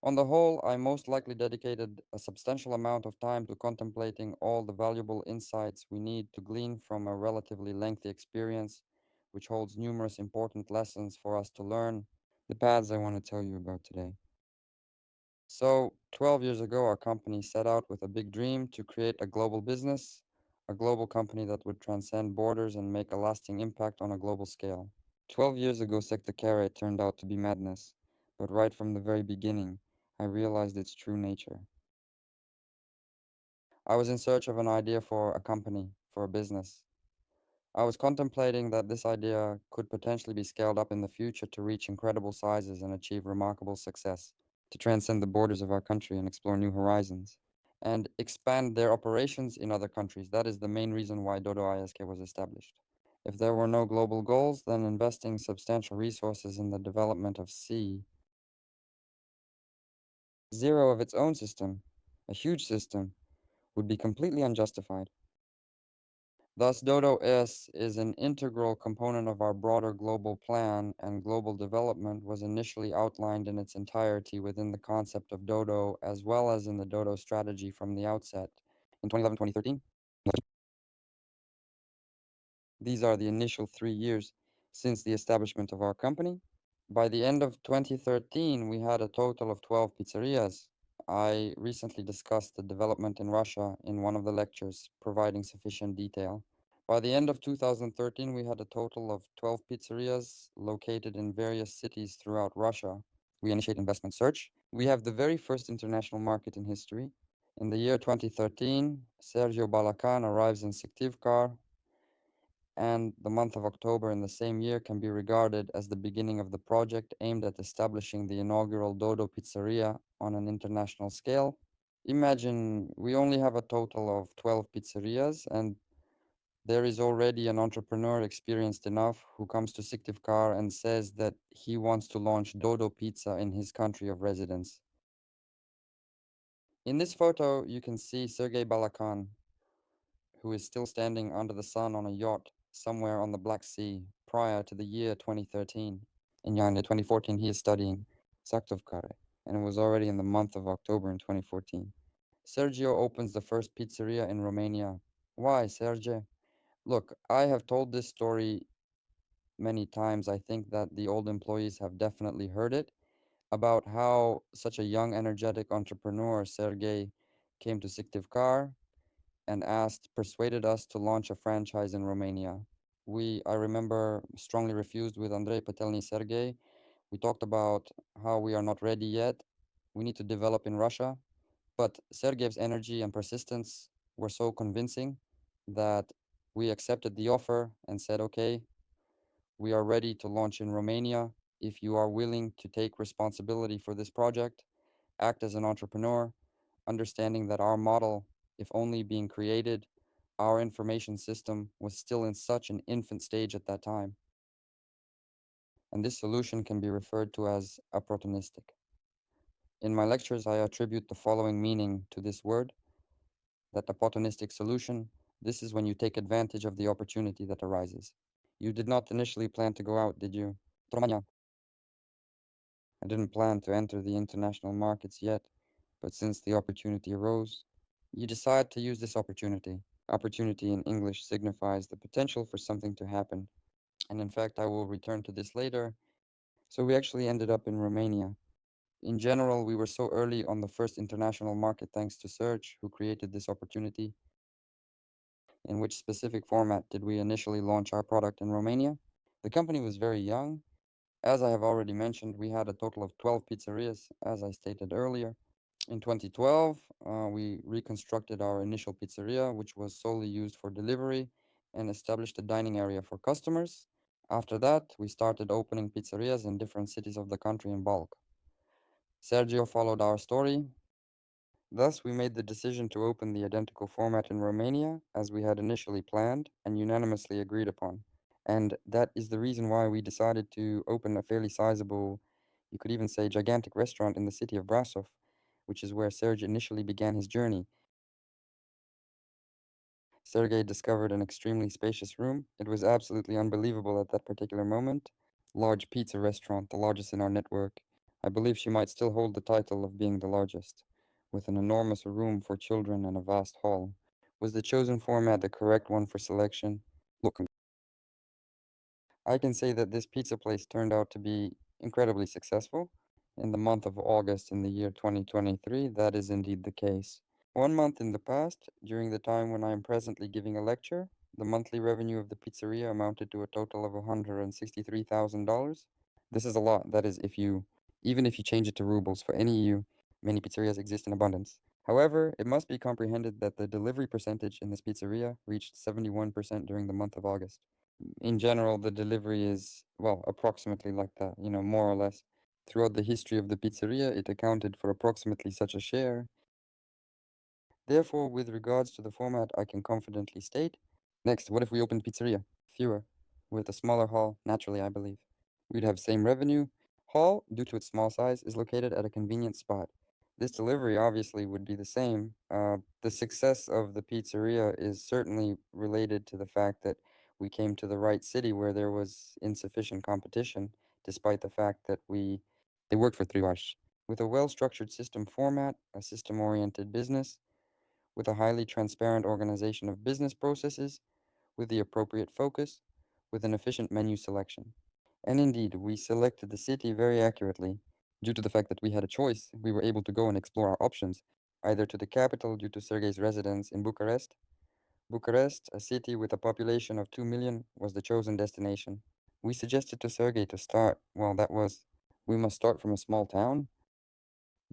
On the whole, I most likely dedicated a substantial amount of time to contemplating all the valuable insights we need to glean from a relatively lengthy experience, which holds numerous important lessons for us to learn, the paths I want to tell you about today. So, 12 years ago, our company set out with a big dream to create a global business, a global company that would transcend borders and make a lasting impact on a global scale. 12 years ago, Sector Carre turned out to be madness, but right from the very beginning, I realized its true nature. I was in search of an idea for a company, for a business. I was contemplating that this idea could potentially be scaled up in the future to reach incredible sizes and achieve remarkable success, to transcend the borders of our country and explore new horizons, and expand their operations in other countries. That is the main reason why Dodo ISK was established. If there were no global goals, then investing substantial resources in the development of zero of its own system, a huge system, would be completely unjustified. Thus, Dodo S is an integral component of our broader global plan, and global development was initially outlined in its entirety within the concept of Dodo as well as in the Dodo strategy from the outset. In 2011-2013, these are the initial 3 years since the establishment of our company. By the end of 2013, we had a total of 12 pizzerias. I recently discussed the development in Russia in one of the lectures, providing sufficient detail. By the end of 2013, we had a total of 12 pizzerias located in various cities throughout Russia. We initiate investment search. We have the very first international market in history. In the year 2013, Sergio Balakan arrives in Syktyvkar, and the month of October in the same year can be regarded as the beginning of the project aimed at establishing the inaugural Dodo Pizzeria on an international scale. Imagine we only have a total of 12 pizzerias, and there is already an entrepreneur experienced enough who comes to Syktyvkar and says that he wants to launch Dodo Pizza in his country of residence. In this photo, you can see Sergei Balakan, who is still standing under the sun on a yacht somewhere on the Black Sea prior to the year 2013. In January 2014, he is studying Saktovkare, and it was already in the month of October in 2014. Sergio opens the first pizzeria in Romania. Why, Sergio? Look, I have told this story many times. I think that the old employees have definitely heard it about how such a young, energetic entrepreneur, Sergei, came to Syktyvkar and persuaded us to launch a franchise in Romania. I remember, strongly refused with Andrei Patelny Sergei. We talked about how we are not ready yet. We need to develop in Russia. But Sergey's energy and persistence were so convincing that we accepted the offer and said, okay, we are ready to launch in Romania. If you are willing to take responsibility for this project, act as an entrepreneur, understanding that our model, if only being created, our information system was still in such an infant stage at that time. And this solution can be referred to as opportunistic. In my lectures, I attribute the following meaning to this word, that opportunistic solution. This is when you take advantage of the opportunity that arises. You did not initially plan to go out, did you? Romania. I didn't plan to enter the international markets yet, but since the opportunity arose, you decide to use this opportunity. Opportunity in English signifies the potential for something to happen, and in fact, I will return to this later. So we actually ended up in Romania. In general, we were so early on the first international market thanks to Serge, who created this opportunity. In which specific format did we initially launch our product in Romania? The company was very young. As I have already mentioned, we had a total of 12 pizzerias, as I stated earlier. In 2012, we reconstructed our initial pizzeria, which was solely used for delivery, and established a dining area for customers. After that, we started opening pizzerias in different cities of the country in bulk. Sergio followed our story. Thus, we made the decision to open the identical format in Romania, as we had initially planned and unanimously agreed upon. And that is the reason why we decided to open a fairly sizable, you could even say gigantic restaurant in the city of Brasov, which is where Serge initially began his journey. Sergei discovered an extremely spacious room. It was absolutely unbelievable at that particular moment. Large pizza restaurant, the largest in our network, I believe she might still hold the title of being the largest, with an enormous room for children and a vast hall. Was the chosen format the correct one for selection? Look, I can say that this pizza place turned out to be incredibly successful. In the month of August in the year 2023, that is indeed the case. 1 month in the past, during the time when I am presently giving a lecture, the monthly revenue of the pizzeria amounted to a total of $163,000. This is a lot. That is, even if you change it to rubles for any EU, many pizzerias exist in abundance. However, it must be comprehended that the delivery percentage in this pizzeria reached 71% during the month of August. In general, the delivery is, well, approximately like that, more or less. Throughout the history of the pizzeria, it accounted for approximately such a share. Therefore, with regards to the format, I can confidently state. Next, what if we opened pizzeria? Fewer, with a smaller hall, naturally, I believe. We'd have same revenue. Hall, due to its small size, is located at a convenient spot. This delivery obviously would be the same. The success of the pizzeria is certainly related to the fact that we came to the right city where there was insufficient competition, despite the fact that they worked for 3 hours. With a well-structured system format, a system-oriented business, with a highly transparent organization of business processes, with the appropriate focus, with an efficient menu selection. And indeed, we selected the city very accurately. Due to the fact that we had a choice, we were able to go and explore our options, either to the capital due to Sergei's residence in Bucharest. Bucharest, a city with a population of 2 million, was the chosen destination. We suggested to Sergei to start, well, we must start from a small town.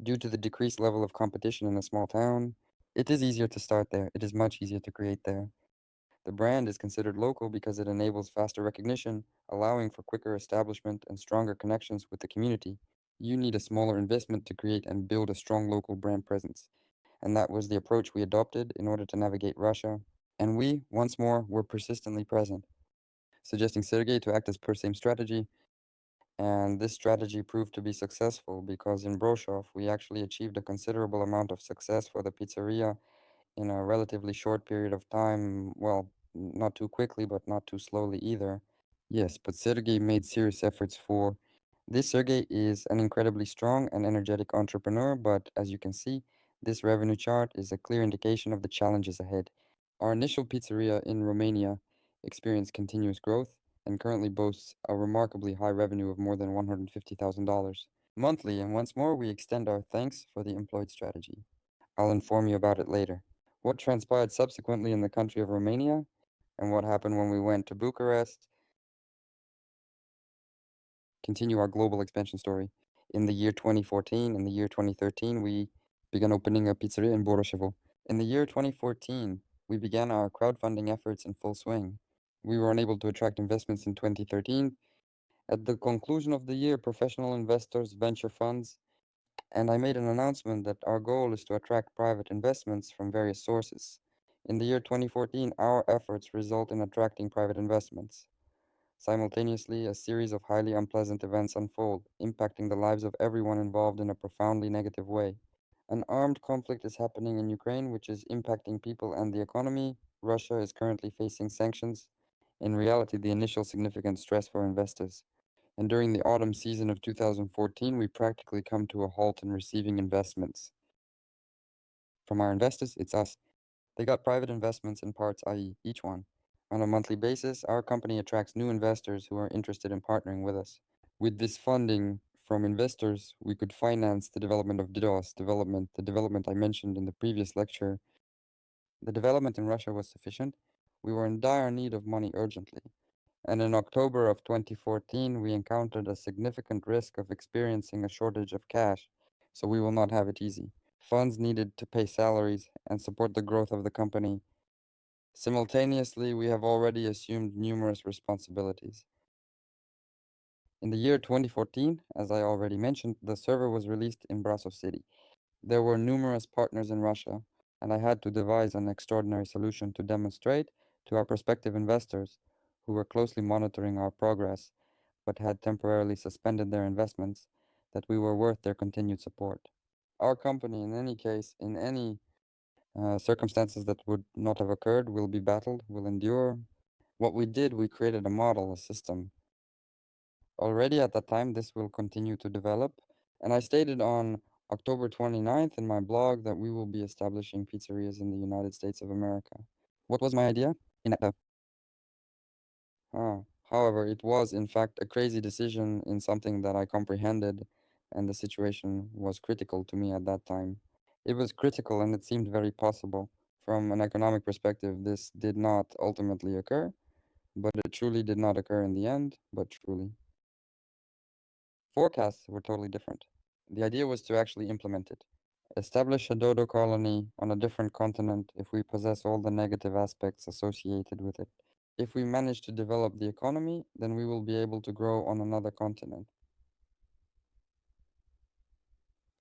Due to the decreased level of competition in a small town, it is easier to start there. It is much easier to create there. The brand is considered local because it enables faster recognition, allowing for quicker establishment and stronger connections with the community. You need a smaller investment to create and build a strong local brand presence. And that was the approach we adopted in order to navigate Russia. And we, once more, were persistently present, suggesting Sergei to act as per same strategy. And this strategy proved to be successful because in Broshov we actually achieved a considerable amount of success for the pizzeria in a relatively short period of time. Well, not too quickly, but not too slowly either. Yes, but Sergey made serious efforts for this. Sergey is an incredibly strong and energetic entrepreneur, but as you can see, this revenue chart is a clear indication of the challenges ahead. Our initial pizzeria in Romania experienced continuous growth and currently boasts a remarkably high revenue of more than $150,000 monthly, and once more we extend our thanks for the employed strategy. I'll inform you about it later. What transpired subsequently in the country of Romania, and what happened when we went to Bucharest, continue our global expansion story. In the year 2014 and the year 2013, we began opening a pizzeria in Boroshevo. In the year 2014, we began our crowdfunding efforts in full swing. We were unable to attract investments in 2013. At the conclusion of the year, professional investors, venture funds, and I made an announcement that our goal is to attract private investments from various sources. In the year 2014, our efforts result in attracting private investments. Simultaneously, a series of highly unpleasant events unfold, impacting the lives of everyone involved in a profoundly negative way. An armed conflict is happening in Ukraine, which is impacting people and the economy. Russia is currently facing sanctions. In reality, the initial significant stress for investors. And during the autumn season of 2014, we practically come to a halt in receiving investments. From our investors, it's us. They got private investments in parts, i.e., each one. On a monthly basis, our company attracts new investors who are interested in partnering with us. With this funding from investors, we could finance the development of Dodo's development, the development I mentioned in the previous lecture. The development in Russia was sufficient. We were in dire need of money urgently. And in October of 2014, we encountered a significant risk of experiencing a shortage of cash, so we will not have it easy. Funds needed to pay salaries and support the growth of the company. Simultaneously, we have already assumed numerous responsibilities. In the year 2014, as I already mentioned, the server was released in Brasov City. There were numerous partners in Russia, and I had to devise an extraordinary solution to demonstrate to our prospective investors, who were closely monitoring our progress but had temporarily suspended their investments, that we were worth their continued support. Our company, in any case, in any circumstances that would not have occurred, will be battled, will endure. What we did, we created a model, a system. Already at that time, this will continue to develop. And I stated on October 29th in my blog that we will be establishing pizzerias in the United States of America. What was my idea? Ah, however, it was in fact a crazy decision in something that I comprehended, and the situation was critical to me at that time. It was critical and it seemed very possible. From an economic perspective, this did not ultimately occur, but it truly did not occur in the end, but truly. Forecasts were totally different. The idea was to actually implement it. Establish a dodo colony on a different continent if we possess all the negative aspects associated with it. If we manage to develop the economy, then we will be able to grow on another continent.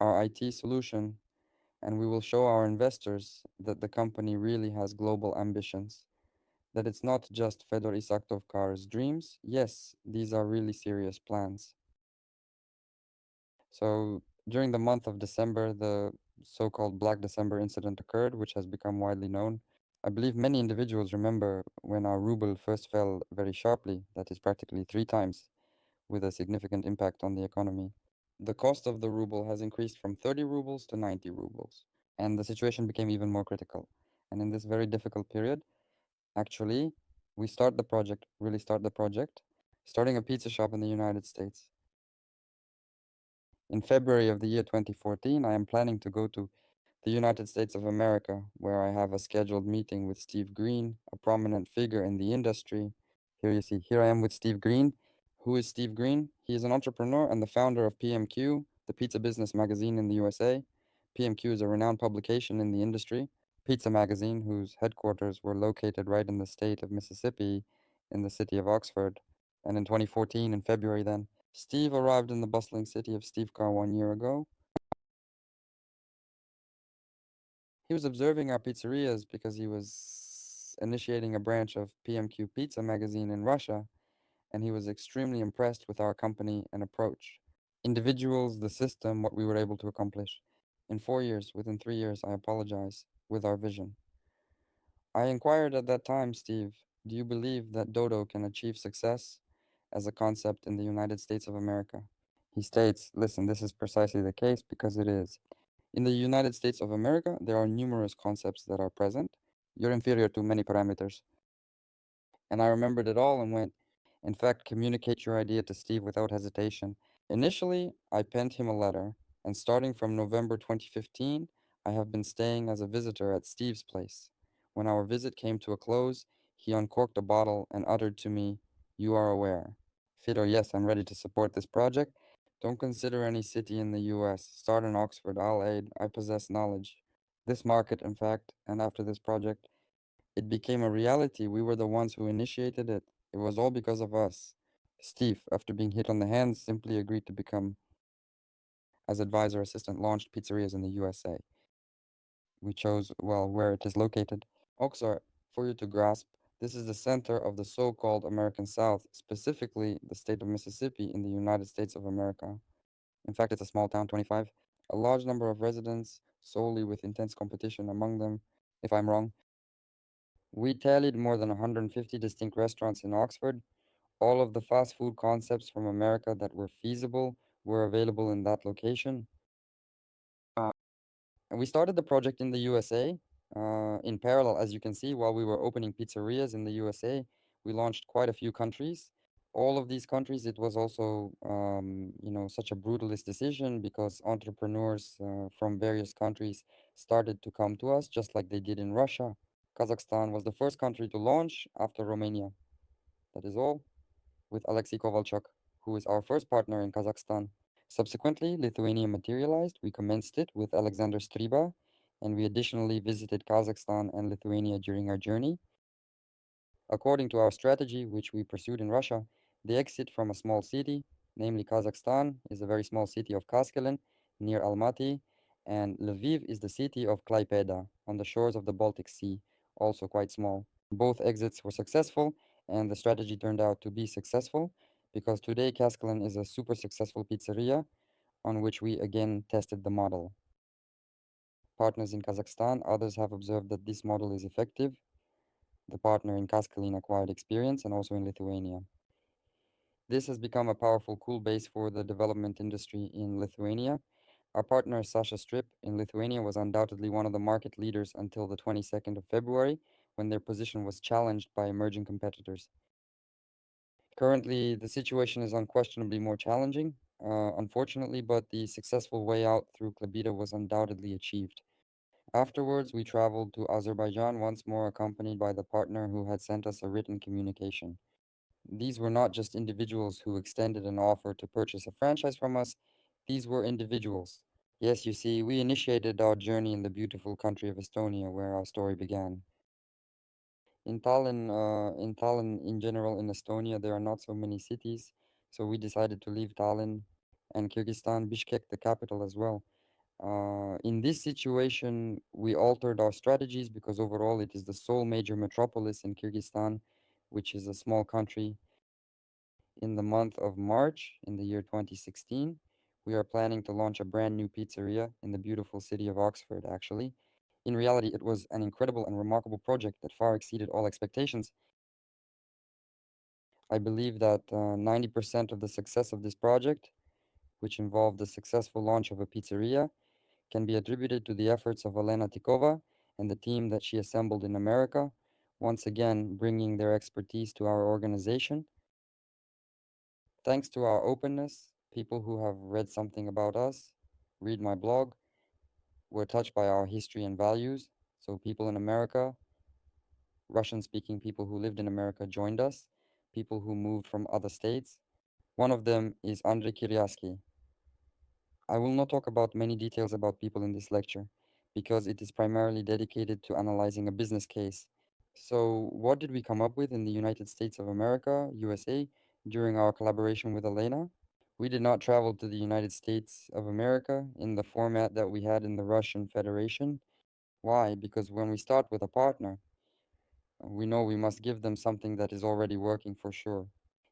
Our IT solution, and we will show our investors that the company really has global ambitions, that it's not just Fedor Isaktovkar's dreams. Yes, these are really serious plans. So during the month of December, the so-called Black December incident occurred, which has become widely known. I believe many individuals remember when our ruble first fell very sharply, that is practically 3 times, with a significant impact on the economy. The cost of the ruble has increased from 30 rubles to 90 rubles, and the situation became even more critical. And in this very difficult period, actually, we start the project, really start the project, starting a pizza shop in the United States. In February of the year 2014, I am planning to go to the United States of America, where I have a scheduled meeting with Steve Green, a prominent figure in the industry. Here you see, here I am with Steve Green. Who is Steve Green? He is an entrepreneur and the founder of PMQ, the pizza business magazine in the USA. PMQ is a renowned publication in the industry, pizza magazine whose headquarters were located right in the state of Mississippi, in the city of Oxford. And in 2014, in February then, Steve arrived in the bustling city of Stevekar 1 year ago. He was observing our pizzerias because he was initiating a branch of PMQ Pizza magazine in Russia, and he was extremely impressed with our company and approach. Individuals, the system, what we were able to accomplish. In 4 years, within 3 years, I apologize, with our vision. I inquired at that time, Steve, do you believe that Dodo can achieve success as a concept in the United States of America? He states, listen, this is precisely the case because it is. In the United States of America, there are numerous concepts that are present. You're inferior to many parameters. And I remembered it all and went, in fact, communicate your idea to Steve without hesitation. Initially, I penned him a letter, and starting from November 2015, I have been staying as a visitor at Steve's place. When our visit came to a close, he uncorked a bottle and uttered to me, you are aware. Fedor, yes, I'm ready to support this project. Don't consider any city in the US. Start in Oxford. I'll aid. I possess knowledge. This market, in fact, and after this project, it became a reality. We were the ones who initiated it. It was all because of us. Steve, after being hit on the hands, simply agreed to become, as advisor assistant, launched pizzerias in the USA. We chose, well, where it is located. Oxford, for you to grasp, this is the center of the so-called American South, specifically the state of Mississippi in the United States of America. In fact, it's a small town, 25. A large number of residents, solely with intense competition among them, if I'm wrong. We tallied more than 150 distinct restaurants in Oxford. All of the fast food concepts from America that were feasible were available in that location. And we started the project in the USA. In parallel, as you can see, while we were opening pizzerias in the USA, we launched quite a few countries. All of these countries, it was also, such a brutalist decision because entrepreneurs from various countries started to come to us, just like they did in Russia. Kazakhstan was the first country to launch after Romania. That is all, with Alexei Kovalchuk, who is our first partner in Kazakhstan. Subsequently, Lithuania materialized. We commenced it with Alexander Striba, and we additionally visited Kazakhstan and Lithuania during our journey. According to our strategy, which we pursued in Russia, the exit from a small city, namely Kazakhstan, is a very small city of Kaskelen near Almaty, and Lviv is the city of Klaipeda on the shores of the Baltic Sea, also quite small. Both exits were successful, and the strategy turned out to be successful because today Kaskelen is a super successful pizzeria on which we again tested the model. Partners in Kazakhstan, others have observed that this model is effective. The partner in Kaskelen acquired experience and also in Lithuania. This has become a powerful cool base for the development industry in Lithuania. Our partner Sasha Strip in Lithuania was undoubtedly one of the market leaders until the 22nd of February, when their position was challenged by emerging competitors. Currently, the situation is unquestionably more challenging, unfortunately, but the successful way out through Klebita was undoubtedly achieved. Afterwards, we traveled to Azerbaijan once more, accompanied by the partner who had sent us a written communication. These were not just individuals who extended an offer to purchase a franchise from us, these were individuals. Yes, you see, we initiated our journey in the beautiful country of Estonia, where our story began. In Tallinn in general, in Estonia, there are not so many cities, so we decided to leave Tallinn and Kyrgyzstan, Bishkek, the capital as well. In this situation, we altered our strategies because overall it is the sole major metropolis in Kyrgyzstan, which is a small country. In the month of March in the year 2016, we are planning to launch a brand new pizzeria in the beautiful city of Oxford, actually. In reality, it was an incredible and remarkable project that far exceeded all expectations. I believe that 90% of the success of this project, which involved the successful launch of a pizzeria, can be attributed to the efforts of Elena Tikova and the team that she assembled in America, once again bringing their expertise to our organization. Thanks to our openness, people who have read something about us, read my blog, were touched by our history and values. So people in America, Russian-speaking people who lived in America joined us, people who moved from other states. One of them is Andrei Kiryasky. I will not talk about many details about people in this lecture, because it is primarily dedicated to analyzing a business case. So, what did we come up with in the United States of America, USA, during our collaboration with Elena? We did not travel to the United States of America in the format that we had in the Russian Federation. Why? Because when we start with a partner, we know we must give them something that is already working for sure.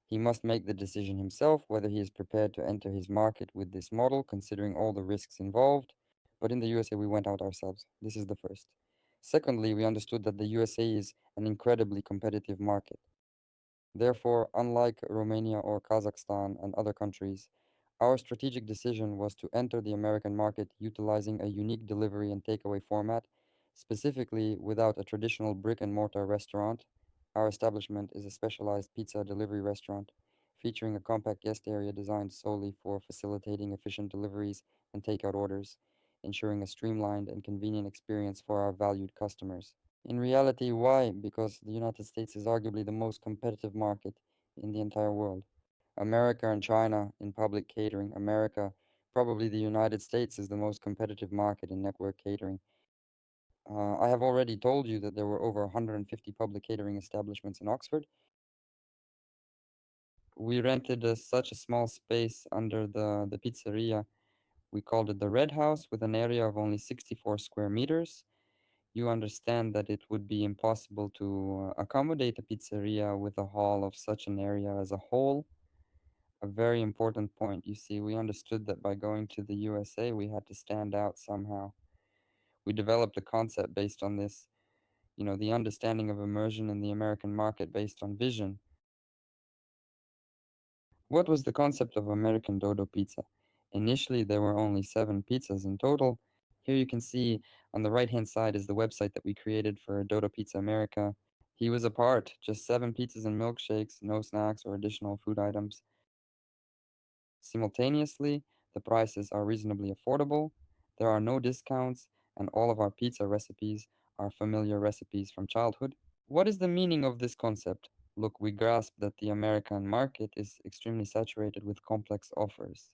He must make the decision himself whether he is prepared to enter his market with this model, considering all the risks involved. But in the USA, we went out ourselves. This is the first. Secondly, we understood that the USA is an incredibly competitive market. Therefore, unlike Romania or Kazakhstan and other countries, our strategic decision was to enter the American market utilizing a unique delivery and takeaway format, specifically without a traditional brick and mortar restaurant. Our establishment is a specialized pizza delivery restaurant featuring a compact guest area designed solely for facilitating efficient deliveries and takeout orders, ensuring a streamlined and convenient experience for our valued customers. In reality, why? Because the United States is arguably the most competitive market in the entire world. America and China in public catering. America, probably the United States, is the most competitive market in network catering. I have already told you that there were over 150 public catering establishments in Oxford. We rented such a small space under the pizzeria. We called it the Red House with an area of only 64 square meters. You understand that it would be impossible to accommodate a pizzeria with a hall of such an area as a whole. A very important point. You see, we understood that by going to the USA, we had to stand out somehow. We developed a concept based on this, the understanding of immersion in the American market based on vision. What was the concept of American Dodo pizza? Initially, there were only 7 pizzas in total. Here you can see on the right-hand side is the website that we created for Dodo Pizza America. He was apart, just 7 pizzas and milkshakes, no snacks or additional food items. Simultaneously, the prices are reasonably affordable, there are no discounts, and all of our pizza recipes are familiar recipes from childhood. What is the meaning of this concept? Look, we grasp that the American market is extremely saturated with complex offers.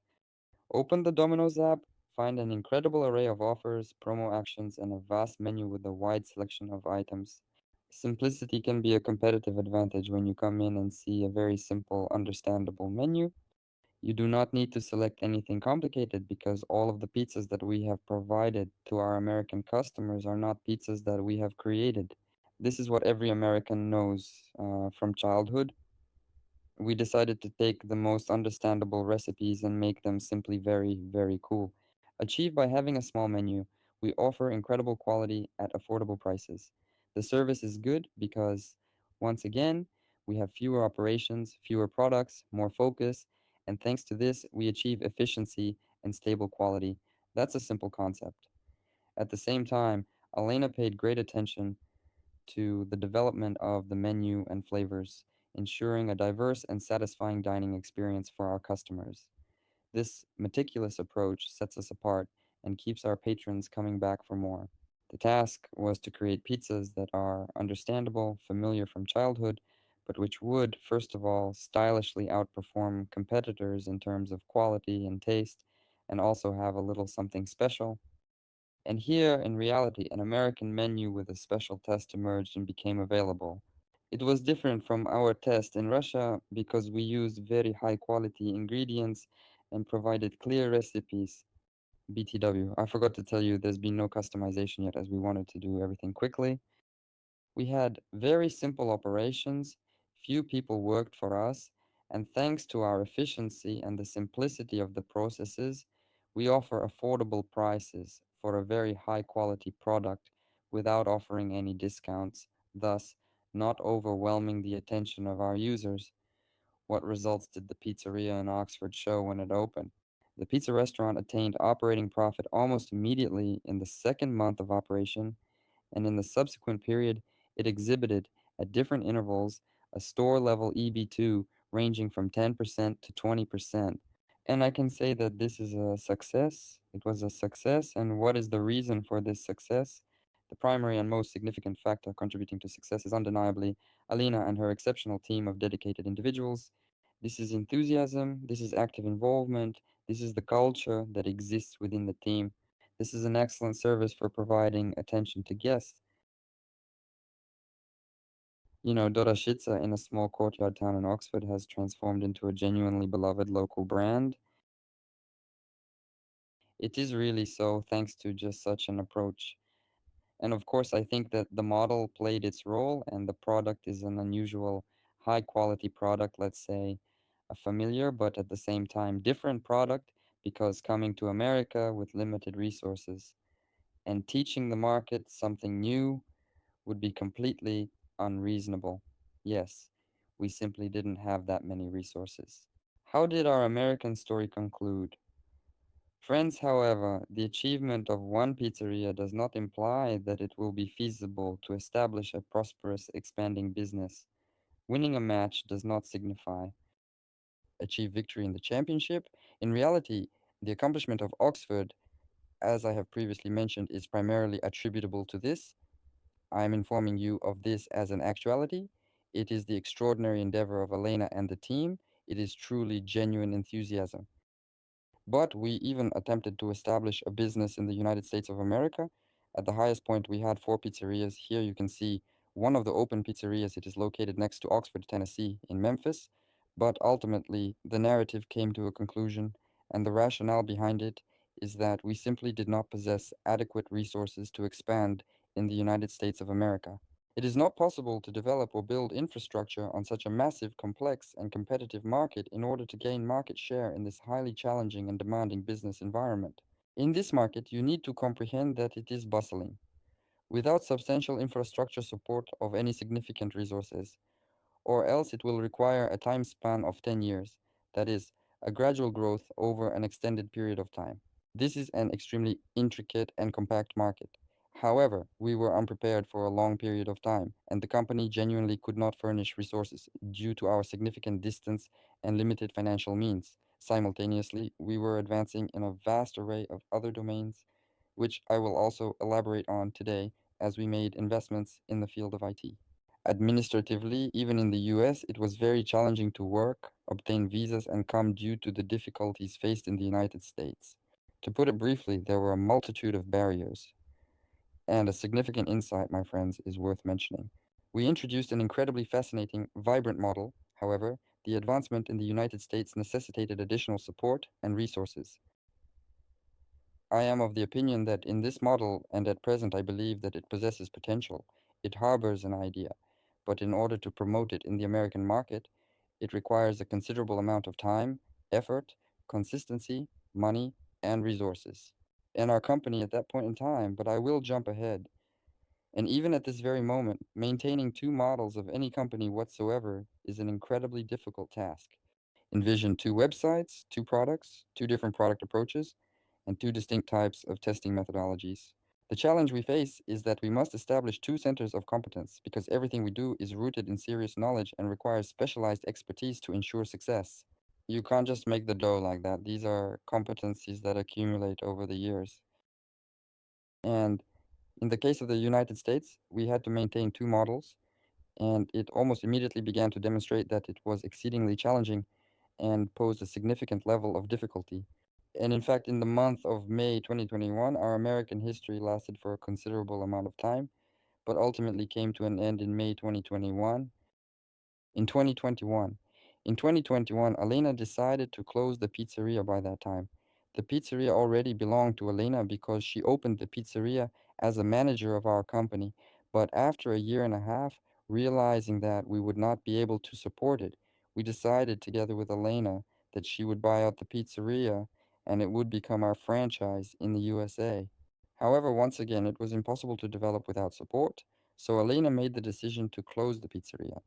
Open the Domino's app, find an incredible array of offers, promo actions, and a vast menu with a wide selection of items. Simplicity can be a competitive advantage when you come in and see a very simple, understandable menu. You do not need to select anything complicated because all of the pizzas that we have provided to our American customers are not pizzas that we have created. This is what every American knows from childhood. We decided to take the most understandable recipes and make them simply very, very cool. Achieved by having a small menu, we offer incredible quality at affordable prices. The service is good because, once again, We have fewer operations, fewer products, more focus, and thanks to this, we achieve efficiency and stable quality. That's a simple concept. At the same time, Elena paid great attention to the development of the menu and flavors, ensuring a diverse and satisfying dining experience for our customers. This meticulous approach sets us apart and keeps our patrons coming back for more. The task was to create pizzas that are understandable, familiar from childhood, but which would, first of all, stylishly outperform competitors in terms of quality and taste, and also have a little something special. And here, in reality, an American menu with a special test emerged and became available. It was different from our test in Russia because we used very high quality ingredients and provided clear recipes. BTW, I forgot to tell you there's been no customization yet as we wanted to do everything quickly. We had very simple operations, few people worked for us, and thanks to our efficiency and the simplicity of the processes, we offer affordable prices for a very high quality product without offering any discounts, thus not overwhelming the attention of our users. What results did the pizzeria in Oxford show when it opened? The pizza restaurant attained operating profit almost immediately in the second month of operation, and in the subsequent period, it exhibited, at different intervals, a store level EB2 ranging from 10% to 20%. And I can say that this is a success. It was a success. And what is the reason for this success? The primary and most significant factor contributing to success is undeniably Alina and her exceptional team of dedicated individuals. This is enthusiasm, this is active involvement, this is the culture that exists within the team. This is an excellent service for providing attention to guests. Dodo in a small courtyard town in Oxford has transformed into a genuinely beloved local brand. It is really so, thanks to just such an approach. And of course, I think that the model played its role, and the product is an unusual, high quality product, let's say a familiar, but at the same time different product, because coming to America with limited resources and teaching the market something new would be completely unreasonable. Yes, we simply didn't have that many resources. How did our American story conclude? Friends, however, the achievement of one pizzeria does not imply that it will be feasible to establish a prosperous, expanding business. Winning a match does not signify achieve victory in the championship. In reality, the accomplishment of Oxford, as I have previously mentioned, is primarily attributable to this. I am informing you of this as an actuality. It is the extraordinary endeavor of Elena and the team. It is truly genuine enthusiasm. But we even attempted to establish a business in the United States of America. At the highest point, we had 4 pizzerias. Here you can see one of the open pizzerias. It is located next to Oxford, Tennessee, in Memphis. But ultimately, the narrative came to a conclusion, and the rationale behind it is that we simply did not possess adequate resources to expand in the United States of America. It is not possible to develop or build infrastructure on such a massive, complex, and competitive market in order to gain market share in this highly challenging and demanding business environment. In this market, you need to comprehend that it is bustling, without substantial infrastructure support of any significant resources, or else it will require a time span of 10 years, that is, a gradual growth over an extended period of time. This is an extremely intricate and compact market. However, we were unprepared for a long period of time, and the company genuinely could not furnish resources due to our significant distance and limited financial means. Simultaneously, we were advancing in a vast array of other domains, which I will also elaborate on today as we made investments in the field of IT. Administratively, even in the US, it was very challenging to work, obtain visas, and come due to the difficulties faced in the United States. To put it briefly, there were a multitude of barriers, and a significant insight, my friends, is worth mentioning. We introduced an incredibly fascinating, vibrant model. However, the advancement in the United States necessitated additional support and resources. I am of the opinion that in this model, and at present I believe that it possesses potential, it harbors an idea, but in order to promote it in the American market, it requires a considerable amount of time, effort, consistency, money, and resources. And our company at that point in time, but I will jump ahead. And even at this very moment, maintaining two models of any company whatsoever is an incredibly difficult task. Envision two websites, two products, two different product approaches, and two distinct types of testing methodologies. The challenge we face is that we must establish two centers of competence because everything we do is rooted in serious knowledge and requires specialized expertise to ensure success. You can't just make the dough like that. These are competencies that accumulate over the years. And in the case of the United States, we had to maintain two models, and it almost immediately began to demonstrate that it was exceedingly challenging and posed a significant level of difficulty. And in fact, in the month of May 2021, our American history lasted for a considerable amount of time, but ultimately came to an end in May 2021. In 2021, in 2021, Elena decided to close the pizzeria by that time. The pizzeria already belonged to Elena because she opened the pizzeria as a manager of our company, but after a year and a half, realizing that we would not be able to support it, we decided together with Elena that she would buy out the pizzeria and it would become our franchise in the USA. However, once again, it was impossible to develop without support, so Elena made the decision to close the pizzeria.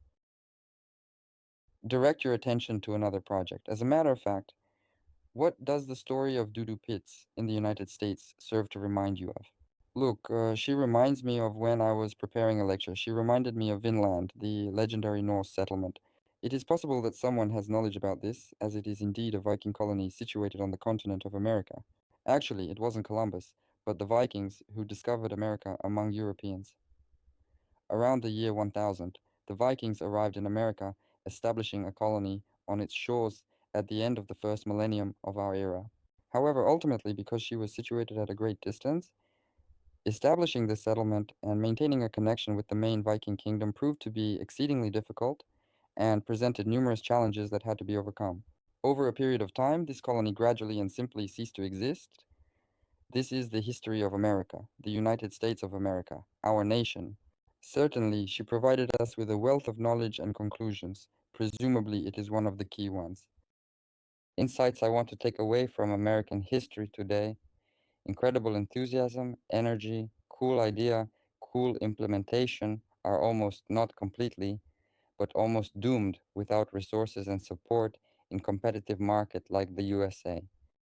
Direct your attention to another project. As a matter of fact, what does the story of Dodo Pits in the United States serve to remind you of? Look, she reminds me of when I was preparing a lecture. She reminded me of Vinland, the legendary Norse settlement. It is possible that someone has knowledge about this, as it is indeed a Viking colony situated on the continent of America. Actually, it wasn't Columbus, but the Vikings who discovered America among Europeans. Around the year 1000, the Vikings arrived in America, establishing a colony on its shores at the end of the first millennium of our era. However, ultimately, because she was situated at a great distance, establishing this settlement and maintaining a connection with the main Viking kingdom proved to be exceedingly difficult and presented numerous challenges that had to be overcome. Over a period of time, this colony gradually and simply ceased to exist. This is the history of America, the United States of America, our nation. Certainly, she provided us with a wealth of knowledge and conclusions. Presumably, it is one of the key ones. Insights I want to take away from American history today: incredible enthusiasm, energy, cool idea, cool implementation are almost not completely, but almost doomed without resources and support in competitive market like the USA.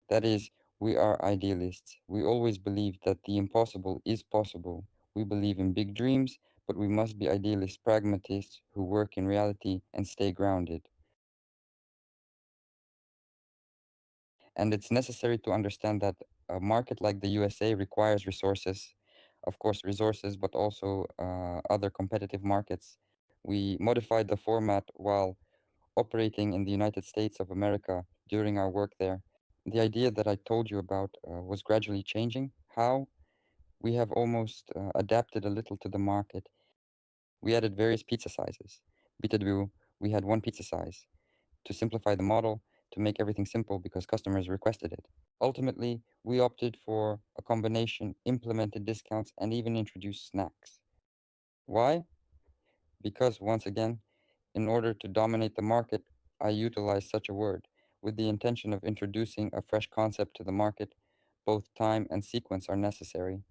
That is, we are idealists. We always believe that the impossible is possible. We believe in big dreams, but we must be idealist pragmatists who work in reality and stay grounded. And it's necessary to understand that a market like the USA requires resources, of course, resources, but also other competitive markets. We modified the format while operating in the United States of America during our work there. The idea that I told you about was gradually changing. How? We have almost adapted a little to the market. We added various pizza sizes. Bitadbu, we had one pizza size to simplify the model, to make everything simple because customers requested it. Ultimately, we opted for a combination, implemented discounts, and even introduced snacks. Why? Because, once again, in order to dominate the market, I utilize such a word with the intention of introducing a fresh concept to the market. Both time and sequence are necessary.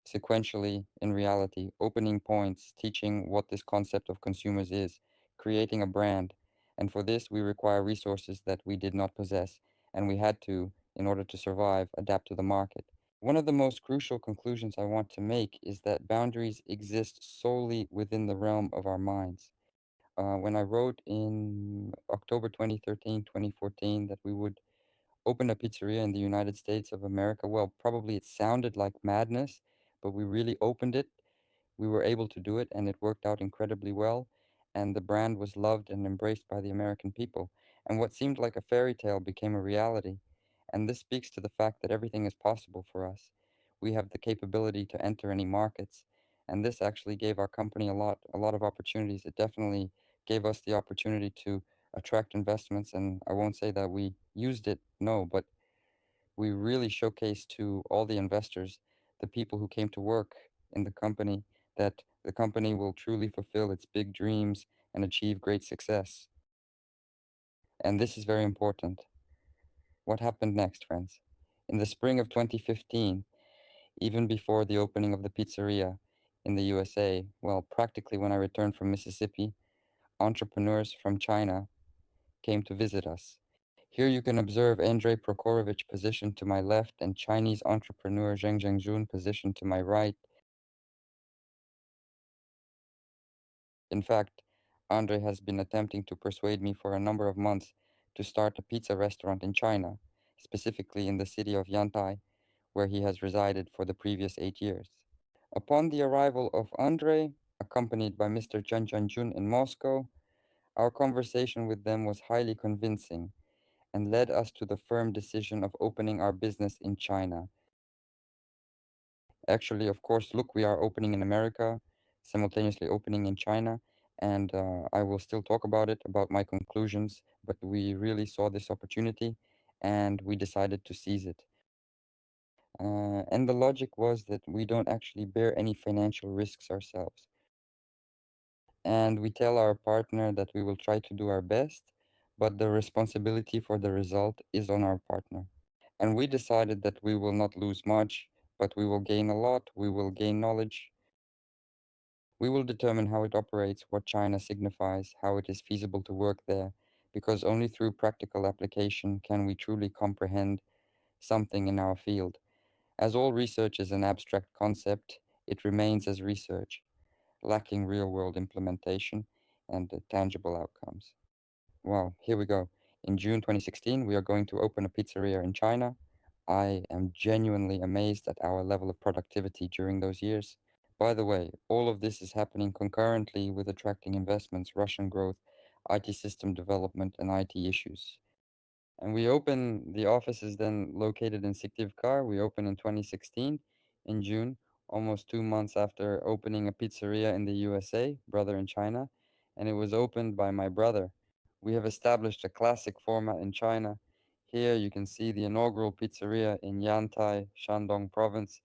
Sequentially, in reality, opening points, teaching what this concept of consumers is, creating a brand. And for this, we require resources that we did not possess, and we had to, in order to survive, adapt to the market. One of the most crucial conclusions I want to make is that boundaries exist solely within the realm of our minds. When I wrote in October 2013, 2014 that we would open a pizzeria in the United States of America, well, probably it sounded like madness, but we really opened it. We were able to do it, and it worked out incredibly well. And the brand was loved and embraced by the American people. And what seemed like a fairy tale became a reality. And this speaks to the fact that everything is possible for us. We have the capability to enter any markets. And this actually gave our company a lot of opportunities. It definitely gave us the opportunity to attract investments. And I won't say that we used it, no, but we really showcased to all the investors, the people who came to work in the company, that the company will truly fulfill its big dreams and achieve great success. And this is very important. What happened next, friends? In the spring of 2015, even before the opening of the pizzeria in the USA. Well, practically when I returned from Mississippi, entrepreneurs from China came to visit us. Here you can observe Andrei Prokorovich positioned to my left and Chinese entrepreneur Zheng Zhengzhun positioned to my right. In fact, Andrei has been attempting to persuade me for a number of months to start a pizza restaurant in China, specifically in the city of Yantai, where he has resided for the previous 8 years. Upon the arrival of Andrei, accompanied by Mr. Chen Zhengzhun in Moscow, our conversation with them was highly convincing and led us to the firm decision of opening our business in China. Actually, of course, look, we are opening in America, simultaneously opening in China, and I will still talk about it, about my conclusions, but we really saw this opportunity and we decided to seize it. And the logic was that we don't actually bear any financial risks ourselves. And we tell our partner that we will try to do our best, but the responsibility for the result is on our partner. And we decided that we will not lose much, but we will gain a lot, we will gain knowledge. We will determine how it operates, what China signifies, how it is feasible to work there, because only through practical application can we truly comprehend something in our field. As all research is an abstract concept, it remains as research, lacking real-world implementation and tangible outcomes. Well, here we go. In June 2016, we are going to open a pizzeria in China. I am genuinely amazed at our level of productivity during those years. By the way, all of this is happening concurrently with attracting investments, Russian growth, IT system development, and IT issues. And we open, the office is then located in Syktyvkar. We open in 2016 in June, almost 2 months after opening a pizzeria in the USA, brother in China, and it was opened by my brother. We have established a classic format in China. Here you can see the inaugural pizzeria in Yantai, Shandong province.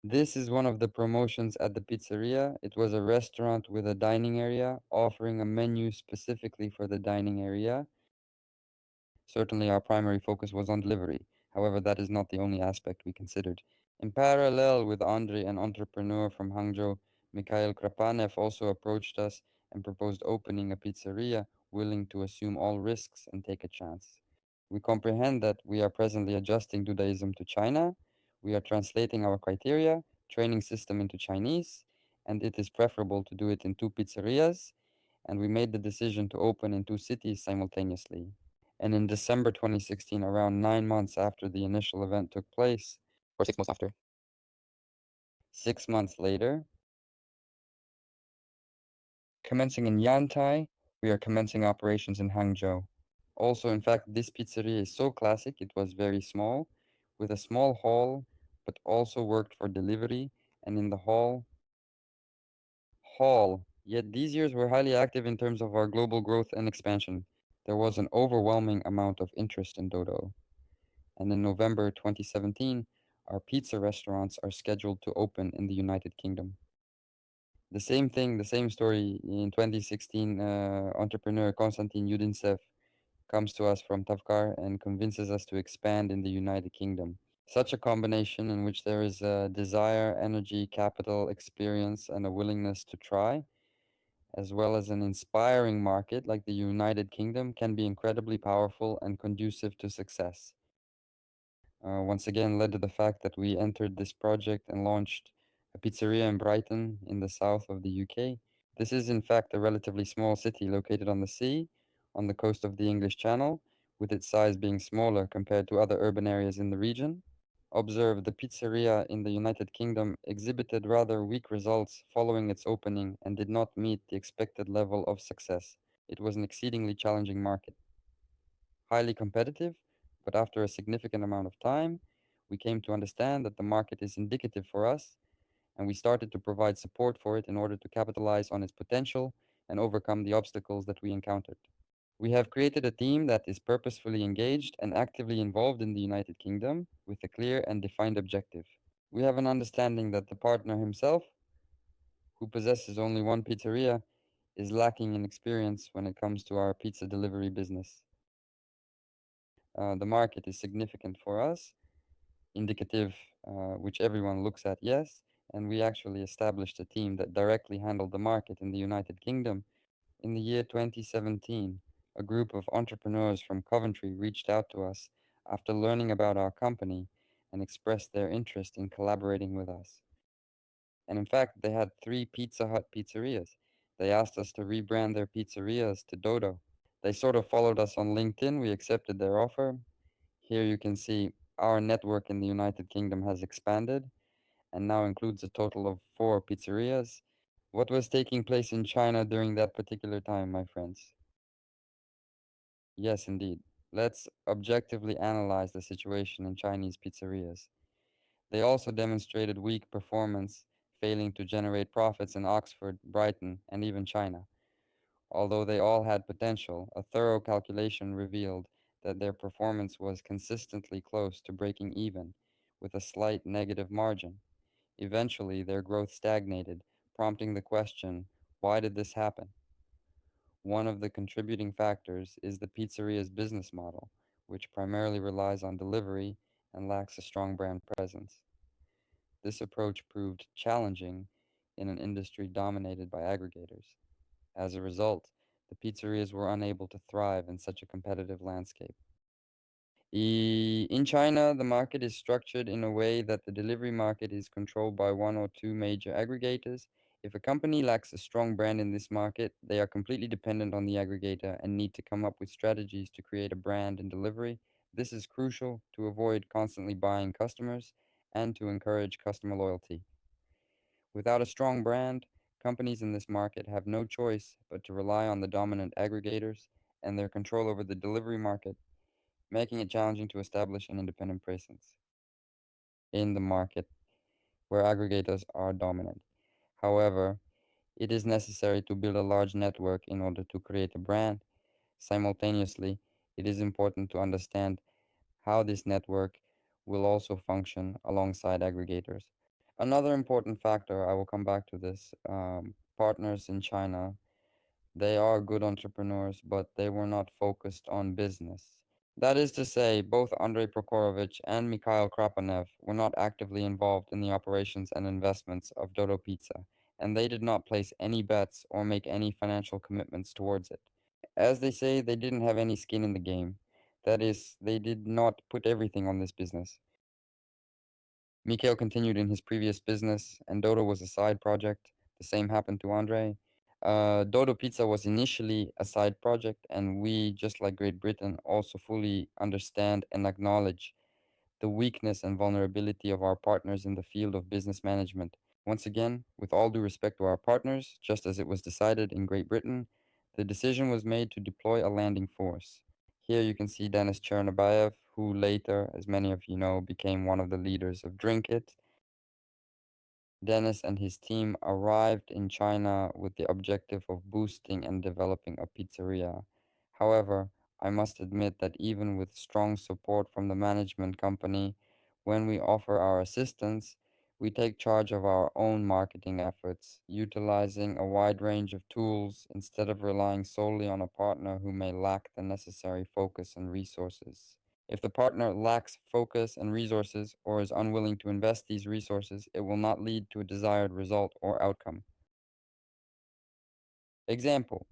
This is one of the promotions at the pizzeria. It was a restaurant with a dining area, offering a menu specifically for the dining area. Certainly, our primary focus was on delivery. However, that is not the only aspect we considered. In parallel with Andrei, an entrepreneur from Hangzhou, Mikhail Krapanev also approached us and proposed opening a pizzeria, willing to assume all risks and take a chance. We comprehend that we are presently adjusting Judaism to China. We are translating our criteria, training system into Chinese, and it is preferable to do it in two pizzerias. And we made the decision to open in two cities simultaneously. And in December 2016, around 9 months after the initial event took place, or 6 months after, 6 months later, commencing in Yantai, we are commencing operations in Hangzhou. Also, in fact, this pizzeria is so classic, it was very small, with a small hall, but also worked for delivery, and in the hall, yet these years were highly active in terms of our global growth and expansion. There was an overwhelming amount of interest in Dodo. And in November 2017, our pizza restaurants are scheduled to open in the United Kingdom. The same thing, the same story in 2016, entrepreneur Konstantin Yudintsev comes to us from Tavkar and convinces us to expand in the United Kingdom. Such a combination in which there is a desire, energy, capital, experience, and a willingness to try, as well as an inspiring market like the United Kingdom, can be incredibly powerful and conducive to success. Once again led to the fact that we entered this project and launched a pizzeria in Brighton in the south of the UK. This is in fact a relatively small city located on the sea, on the coast of the English Channel, with its size being smaller compared to other urban areas in the region. Observe, the pizzeria in the United Kingdom exhibited rather weak results following its opening and did not meet the expected level of success. It was an exceedingly challenging market, highly competitive, but after a significant amount of time, we came to understand that the market is indicative for us, and we started to provide support for it in order to capitalize on its potential and overcome the obstacles that we encountered. We have created a team that is purposefully engaged and actively involved in the United Kingdom with a clear and defined objective. We have an understanding that the partner himself, who possesses only one pizzeria, is lacking in experience when it comes to our pizza delivery business. The market is significant for us, indicative, which everyone looks at, yes. And we actually established a team that directly handled the market in the United Kingdom. In the year 2017, a group of entrepreneurs from Coventry reached out to us after learning about our company and expressed their interest in collaborating with us. And in fact, they had three Pizza Hut pizzerias. They asked us to rebrand their pizzerias to Dodo. They sort of followed us on LinkedIn. We accepted their offer. Here you can see our network in the United Kingdom has expanded and now includes a total of four pizzerias. What was taking place in China during that particular time, my friends? Yes, indeed. Let's objectively analyze the situation in Chinese pizzerias. They also demonstrated weak performance, failing to generate profits in Oxford, Brighton, and even China. Although they all had potential, a thorough calculation revealed that their performance was consistently close to breaking even, with a slight negative margin. Eventually, their growth stagnated, prompting the question, why did this happen? One of the contributing factors is the pizzeria's business model, which primarily relies on delivery and lacks a strong brand presence. This approach proved challenging in an industry dominated by aggregators. As a result, the pizzerias were unable to thrive in such a competitive landscape. In China, the market is structured in a way that the delivery market is controlled by one or two major aggregators. If a company lacks a strong brand in this market, they are completely dependent on the aggregator and need to come up with strategies to create a brand in delivery. This is crucial to avoid constantly buying customers and to encourage customer loyalty. Without a strong brand, companies in this market have no choice but to rely on the dominant aggregators and their control over the delivery market, making it challenging to establish an independent presence in the market where aggregators are dominant. However, it is necessary to build a large network in order to create a brand. Simultaneously, it is important to understand how this network will also function alongside aggregators. Another important factor, I will come back to this, partners in China, they are good entrepreneurs, but they were not focused on business. That is to say, both Andrei Prokorovich and Mikhail Krapanev were not actively involved in the operations and investments of Dodo Pizza, and they did not place any bets or make any financial commitments towards it. As they say, they didn't have any skin in the game. That is, they did not put everything on this business. Mikhail continued in his previous business, and Dodo was a side project. The same happened to Andrei. Dodo Pizza was initially a side project, and we, just like Great Britain, also fully understand and acknowledge the weakness and vulnerability of our partners in the field of business management. Once again, with all due respect to our partners, just as it was decided in Great Britain, the decision was made to deploy a landing force. Here you can see Denis Chernobayev, who later, as many of you know, became one of the leaders of Drink It. Dennis and his team arrived in China with the objective of boosting and developing a pizzeria. However, I must admit that even with strong support from the management company, when we offer our assistance, we take charge of our own marketing efforts, utilizing a wide range of tools instead of relying solely on a partner who may lack the necessary focus and resources. If the partner lacks focus and resources or is unwilling to invest these resources, it will not lead to a desired result or outcome. Example: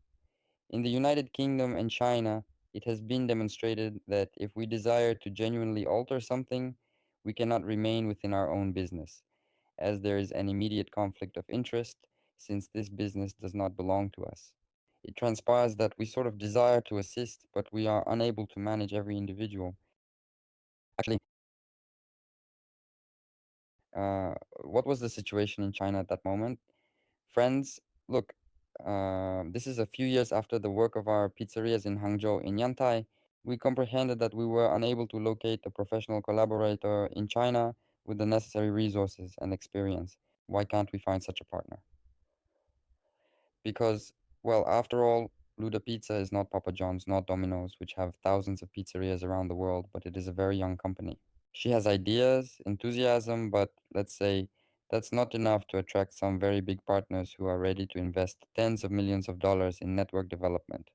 in the United Kingdom and China, it has been demonstrated that if we desire to genuinely alter something, we cannot remain within our own business, as there is an immediate conflict of interest since this business does not belong to us. It transpires that we sort of desire to assist, but we are unable to manage every individual. Actually, uh, what was the situation in China at that moment? Friends, look, this is a few years after the work of our pizzerias in Hangzhou in Yantai. We comprehended that we were unable to locate a professional collaborator in China with the necessary resources and experience. Why can't we find such a partner? Because, well, after all, Luda Pizza is not Papa John's, not Domino's, which have thousands of pizzerias around the world, but it is a very young company. She has ideas, enthusiasm, but let's say that's not enough to attract some very big partners who are ready to invest tens of millions of dollars in network development.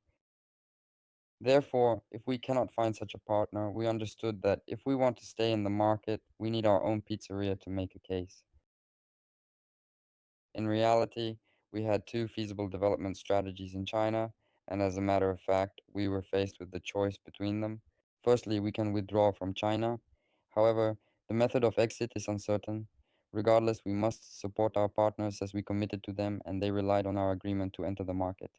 Therefore, if we cannot find such a partner, we understood that if we want to stay in the market, we need our own pizzeria to make a case. In reality, we had two feasible development strategies in China, and as a matter of fact, we were faced with the choice between them. Firstly, we can withdraw from China. However, the method of exit is uncertain. Regardless, we must support our partners as we committed to them and they relied on our agreement to enter the market.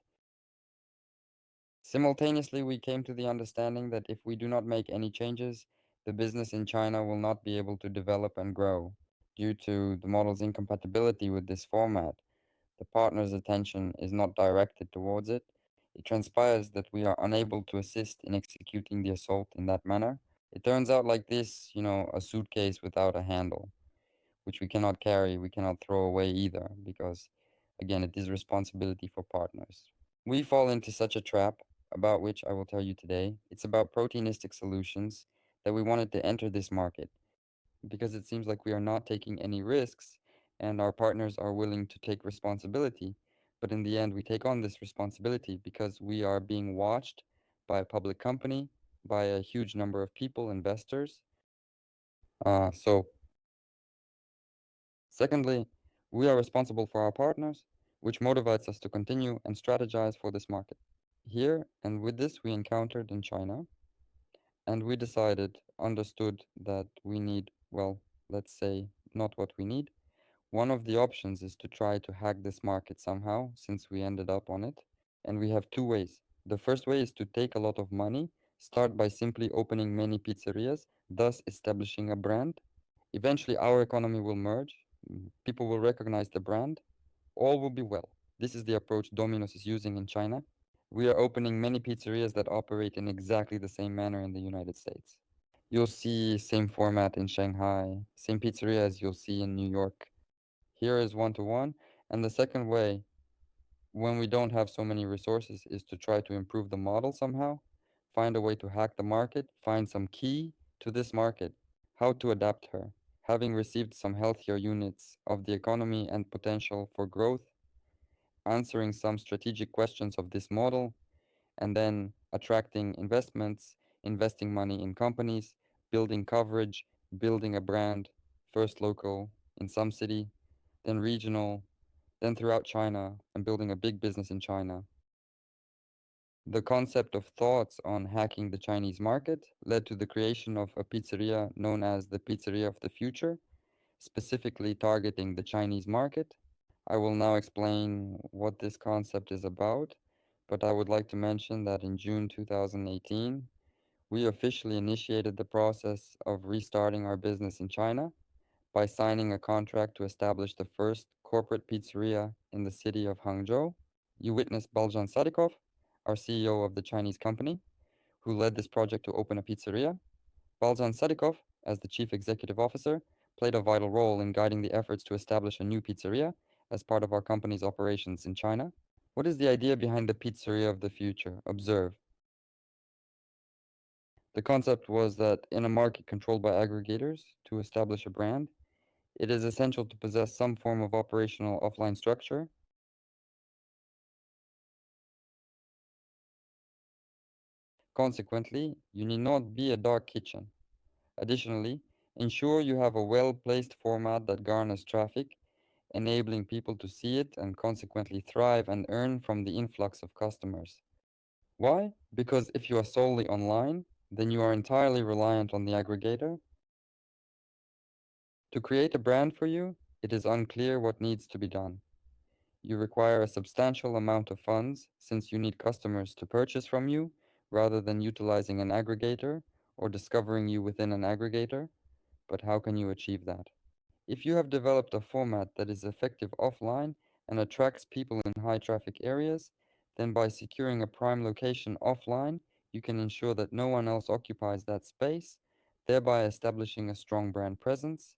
Simultaneously, we came to the understanding that if we do not make any changes, the business in China will not be able to develop and grow due to the model's incompatibility with this format. The partner's attention is not directed towards it. It transpires that we are unable to assist in executing the assault in that manner. It turns out like this, a suitcase without a handle, which we cannot carry, we cannot throw away either, because, again, it is responsibility for partners. We fall into such a trap, about which I will tell you today. It's about proteinistic solutions that we wanted to enter this market because it seems like we are not taking any risks and our partners are willing to take responsibility. But in the end, we take on this responsibility because we are being watched by a public company, by a huge number of people, investors. So, secondly, we are responsible for our partners, which motivates us to continue and strategize for this market. Here and with this, we encountered in China, and we understood that we need, well, let's say, not what we need. One of the options is to try to hack this market somehow, since we ended up on it. And we have two ways. The first way is to take a lot of money, start by simply opening many pizzerias, thus establishing a brand. Eventually, our economy will merge, people will recognize the brand, all will be well. This is the approach Domino's is using in China. We are opening many pizzerias that operate in exactly the same manner in the United States. You'll see same format in Shanghai, same pizzeria as you'll see in New York. Here is one-to-one. And the second way, when we don't have so many resources, is to try to improve the model somehow, find a way to hack the market, find some key to this market, how to adapt her. Having received some healthier units of the economy and potential for growth, answering some strategic questions of this model, and then attracting investments, investing money in companies, building coverage, building a brand, first local in some city, then regional, then throughout China, and building a big business in China. The concept of thoughts on hacking the Chinese market led to the creation of a pizzeria known as the Pizzeria of the Future, specifically targeting the Chinese market. I will now explain what this concept is about, but I would like to mention that in June 2018, we officially initiated the process of restarting our business in China by signing a contract to establish the first corporate pizzeria in the city of Hangzhou. You witnessed Baljan Sadikov, our CEO of the Chinese company, who led this project to open a pizzeria. Baljan Sadikov, as the chief executive officer, played a vital role in guiding the efforts to establish a new pizzeria as part of our company's operations in China. What is the idea behind the pizzeria of the future? Observe. The concept was that in a market controlled by aggregators, to establish a brand, it is essential to possess some form of operational offline structure. Consequently, you need not be a dark kitchen. Additionally, ensure you have a well-placed format that garners traffic, enabling people to see it and consequently thrive and earn from the influx of customers. Why? Because if you are solely online, then you are entirely reliant on the aggregator. To create a brand for you, it is unclear what needs to be done. You require a substantial amount of funds since you need customers to purchase from you rather than utilizing an aggregator or discovering you within an aggregator. But how can you achieve that? If you have developed a format that is effective offline and attracts people in high traffic areas, then by securing a prime location offline, you can ensure that no one else occupies that space, thereby establishing a strong brand presence.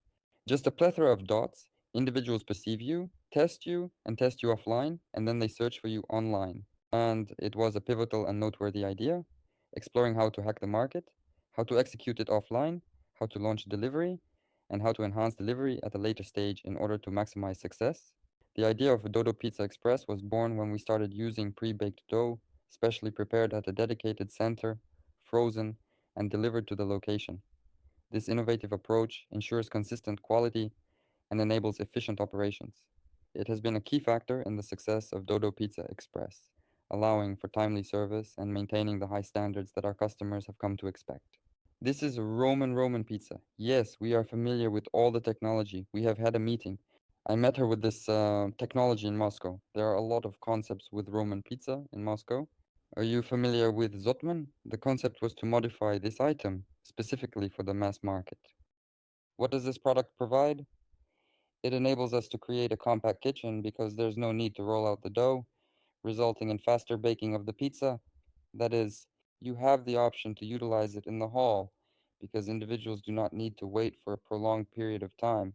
Just a plethora of dots, individuals perceive you, and test you offline, and then they search for you online. And it was a pivotal and noteworthy idea, exploring how to hack the market, how to execute it offline, how to launch delivery, and how to enhance delivery at a later stage in order to maximize success. The idea of Dodo Pizza Express was born when we started using pre-baked dough specially prepared at a dedicated center, frozen, and delivered to the location. This innovative approach ensures consistent quality and enables efficient operations. It has been a key factor in the success of Dodo Pizza Express, allowing for timely service and maintaining the high standards that our customers have come to expect. This is Roman pizza. Yes, we are familiar with all the technology. We have had a meeting. I met her with this technology in Moscow. There are a lot of concepts with Roman pizza in Moscow. Are you familiar with Zotman? The concept was to modify this item specifically for the mass market. What does this product provide? It enables us to create a compact kitchen because there's no need to roll out the dough, resulting in faster baking of the pizza. That is, you have the option to utilize it in the hall because individuals do not need to wait for a prolonged period of time,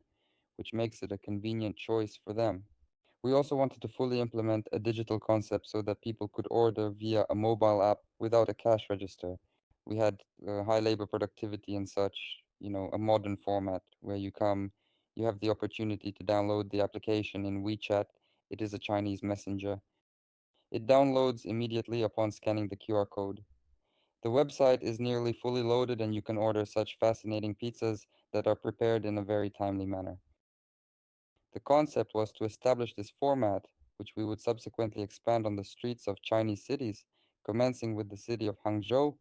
which makes it a convenient choice for them. We also wanted to fully implement a digital concept so that people could order via a mobile app without a cash register. We had high labor productivity and such, a modern format where you have the opportunity to download the application in WeChat. It is a Chinese messenger. It downloads immediately upon scanning the QR code. The website is nearly fully loaded and you can order such fascinating pizzas that are prepared in a very timely manner. The concept was to establish this format, which we would subsequently expand on the streets of Chinese cities, commencing with the city of Hangzhou,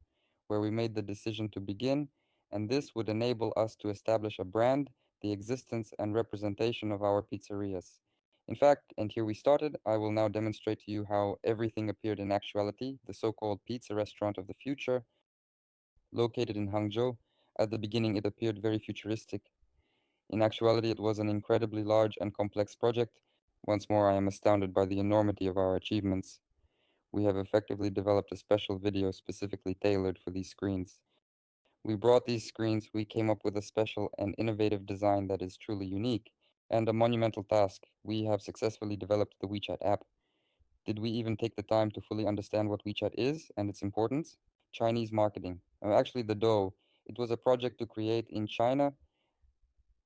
where we made the decision to begin, and this would enable us to establish a brand, the existence and representation of our pizzerias. In fact, and here we started, I will now demonstrate to you how everything appeared in actuality, the so-called pizza restaurant of the future, located in Hangzhou. At the beginning, it appeared very futuristic. In actuality, it was an incredibly large and complex project. Once more, I am astounded by the enormity of our achievements. We have effectively developed a special video specifically tailored for these screens. We brought these screens, we came up with a special and innovative design that is truly unique, and a monumental task. We have successfully developed the WeChat app. Did we even take the time to fully understand what WeChat is and its importance? Chinese marketing. Actually, the dough. It was a project to create in China,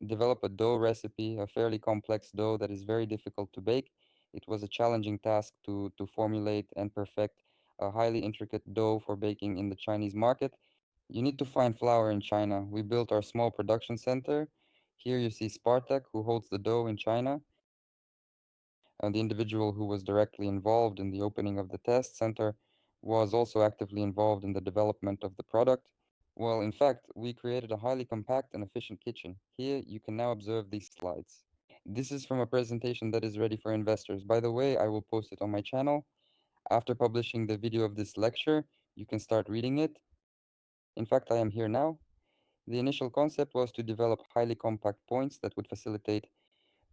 develop a dough recipe, a fairly complex dough that is very difficult to bake. It was a challenging task to formulate and perfect a highly intricate dough for baking in the Chinese market. You need to find flour in China. We built our small production center. Here you see Spartak, who holds the dough in China, and the individual who was directly involved in the opening of the test center was also actively involved in the development of the product. Well, in fact, we created a highly compact and efficient kitchen. Here you can now observe these slides. This is from a presentation that is ready for investors. By the way, I will post it on my channel. After publishing the video of this lecture, you can start reading it. In fact, I am here now. The initial concept was to develop highly compact points that would facilitate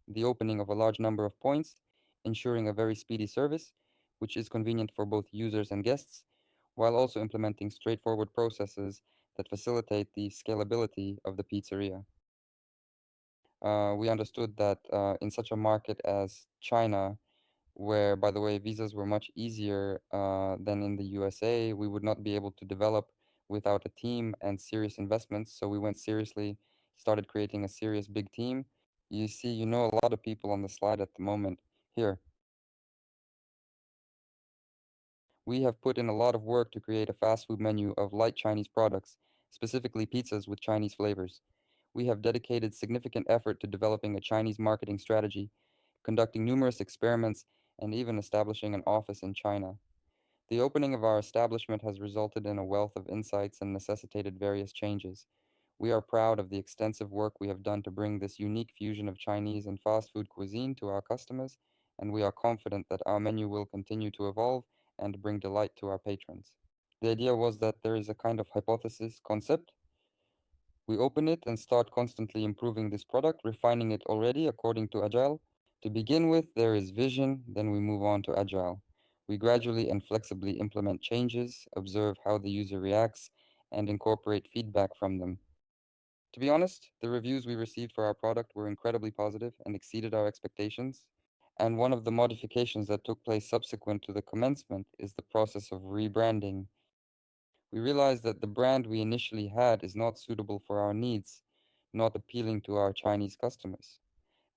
the opening of a large number of points, ensuring a very speedy service, which is convenient for both users and guests, while also implementing straightforward processes that facilitate the scalability of the pizzeria. We understood that in such a market as China, where, by the way, visas were much easier than in the USA, we would not be able to develop without a team and serious investments. So we went seriously, started creating a serious big team. You see, a lot of people on the slide at the moment. Here, we have put in a lot of work to create a fast food menu of light Chinese products, specifically pizzas with Chinese flavors. We have dedicated significant effort to developing a Chinese marketing strategy, conducting numerous experiments, and even establishing an office in China. The opening of our establishment has resulted in a wealth of insights and necessitated various changes. We are proud of the extensive work we have done to bring this unique fusion of Chinese and fast food cuisine to our customers, and we are confident that our menu will continue to evolve and bring delight to our patrons. The idea was that there is a kind of hypothesis concept. We open it and start constantly improving this product, refining it already according to Agile. To begin with, there is vision, then we move on to Agile. We gradually and flexibly implement changes, observe how the user reacts, and incorporate feedback from them. To be honest, the reviews we received for our product were incredibly positive and exceeded our expectations. And one of the modifications that took place subsequent to the commencement is the process of rebranding. We realized that the brand we initially had is not suitable for our needs, not appealing to our Chinese customers.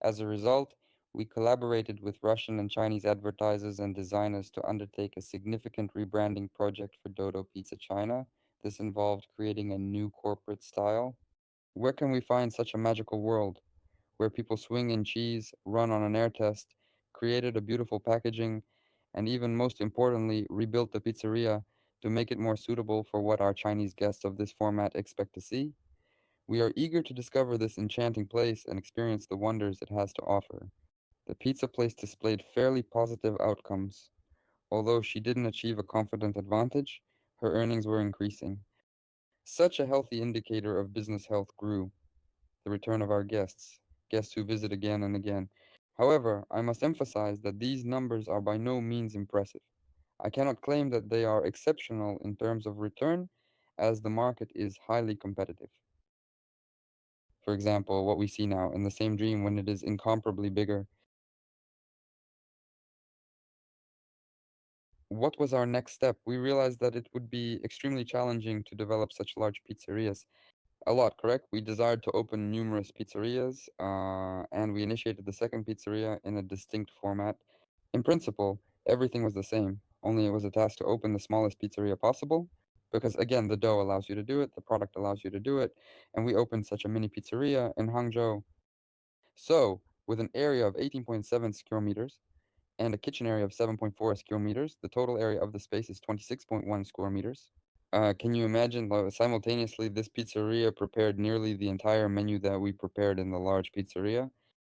As a result, We collaborated with Russian and Chinese advertisers and designers to undertake a significant rebranding project for Dodo Pizza China. This involved creating a new corporate style. Where can we find such a magical world where people swing in cheese, run on an air test, created a beautiful packaging, and even most importantly, rebuilt the pizzeria to make it more suitable for what our Chinese guests of this format expect to see? We are eager to discover this enchanting place and experience the wonders it has to offer. The pizza place displayed fairly positive outcomes. Although she didn't achieve a confident advantage, her earnings were increasing. Such a healthy indicator of business health grew, the return of our guests who visit again and again. However, I must emphasize that these numbers are by no means impressive. I cannot claim that they are exceptional in terms of return, as the market is highly competitive. For example, what we see now in the same dream when it is incomparably bigger. What was our next step? We realized that it would be extremely challenging to develop such large pizzerias. A lot, correct? We desired to open numerous pizzerias, and we initiated the second pizzeria in a distinct format. In principle, everything was the same, only it was a task to open the smallest pizzeria possible, because again, the dough allows you to do it, the product allows you to do it, and we opened such a mini pizzeria in Hangzhou. So, with an area of 18.7 square meters and a kitchen area of 7.4 square meters, the total area of the space is 26.1 square meters. Can you imagine, simultaneously, this pizzeria prepared nearly the entire menu that we prepared in the large pizzeria?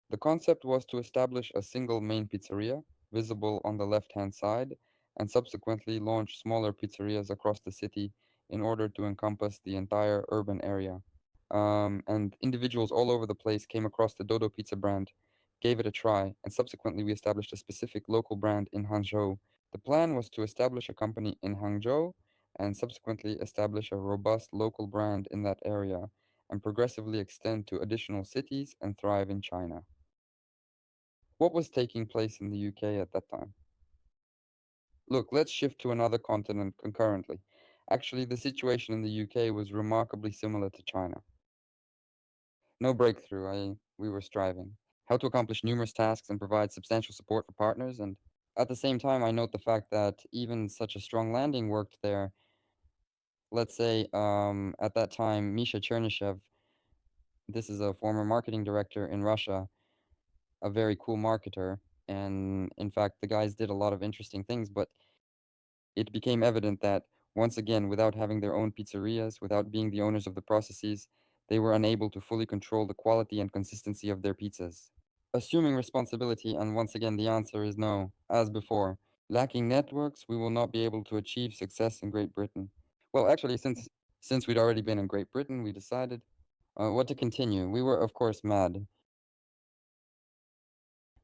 The concept was to establish a single main pizzeria, visible on the left-hand side, and subsequently launch smaller pizzerias across the city in order to encompass the entire urban area. And individuals all over the place came across the Dodo Pizza brand, gave it a try, and subsequently we established a specific local brand in Hangzhou. The plan was to establish a company in Hangzhou and subsequently establish a robust local brand in that area and progressively extend to additional cities and thrive in China. What was taking place in the UK at that time? Look, let's shift to another continent concurrently. Actually, the situation in the UK was remarkably similar to China. No breakthrough, we were striving. How to accomplish numerous tasks and provide substantial support for partners, and at the same time, I note the fact that even such a strong landing worked there. Let's say, at that time, Misha Chernyshev, this is a former marketing director in Russia, a very cool marketer, and in fact, the guys did a lot of interesting things, but it became evident that, once again, without having their own pizzerias, without being the owners of the processes, they were unable to fully control the quality and consistency of their pizzas. Assuming responsibility, and once again, the answer is no, as before. Lacking networks, we will not be able to achieve success in Great Britain. Well, actually, since we'd already been in Great Britain, we decided what to continue. We were, of course, mad.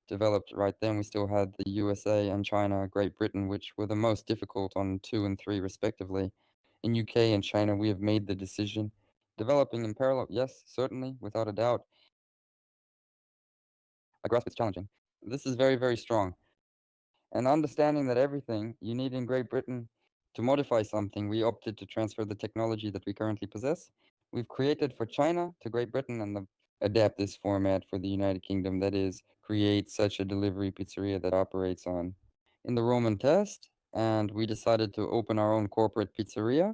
Developed right then, we still had the USA and China, Great Britain, which were the most difficult on 2 and 3 respectively. In UK and China, we have made the decision. Developing in parallel, yes, certainly, without a doubt. I grasp it's challenging. This is very, very strong. And understanding that everything you need in Great Britain to modify something, we opted to transfer the technology that we currently possess. We've created for China to Great Britain and adapt this format for the United Kingdom, that is, create such a delivery pizzeria that operates on in the Roman test, and we decided to open our own corporate pizzeria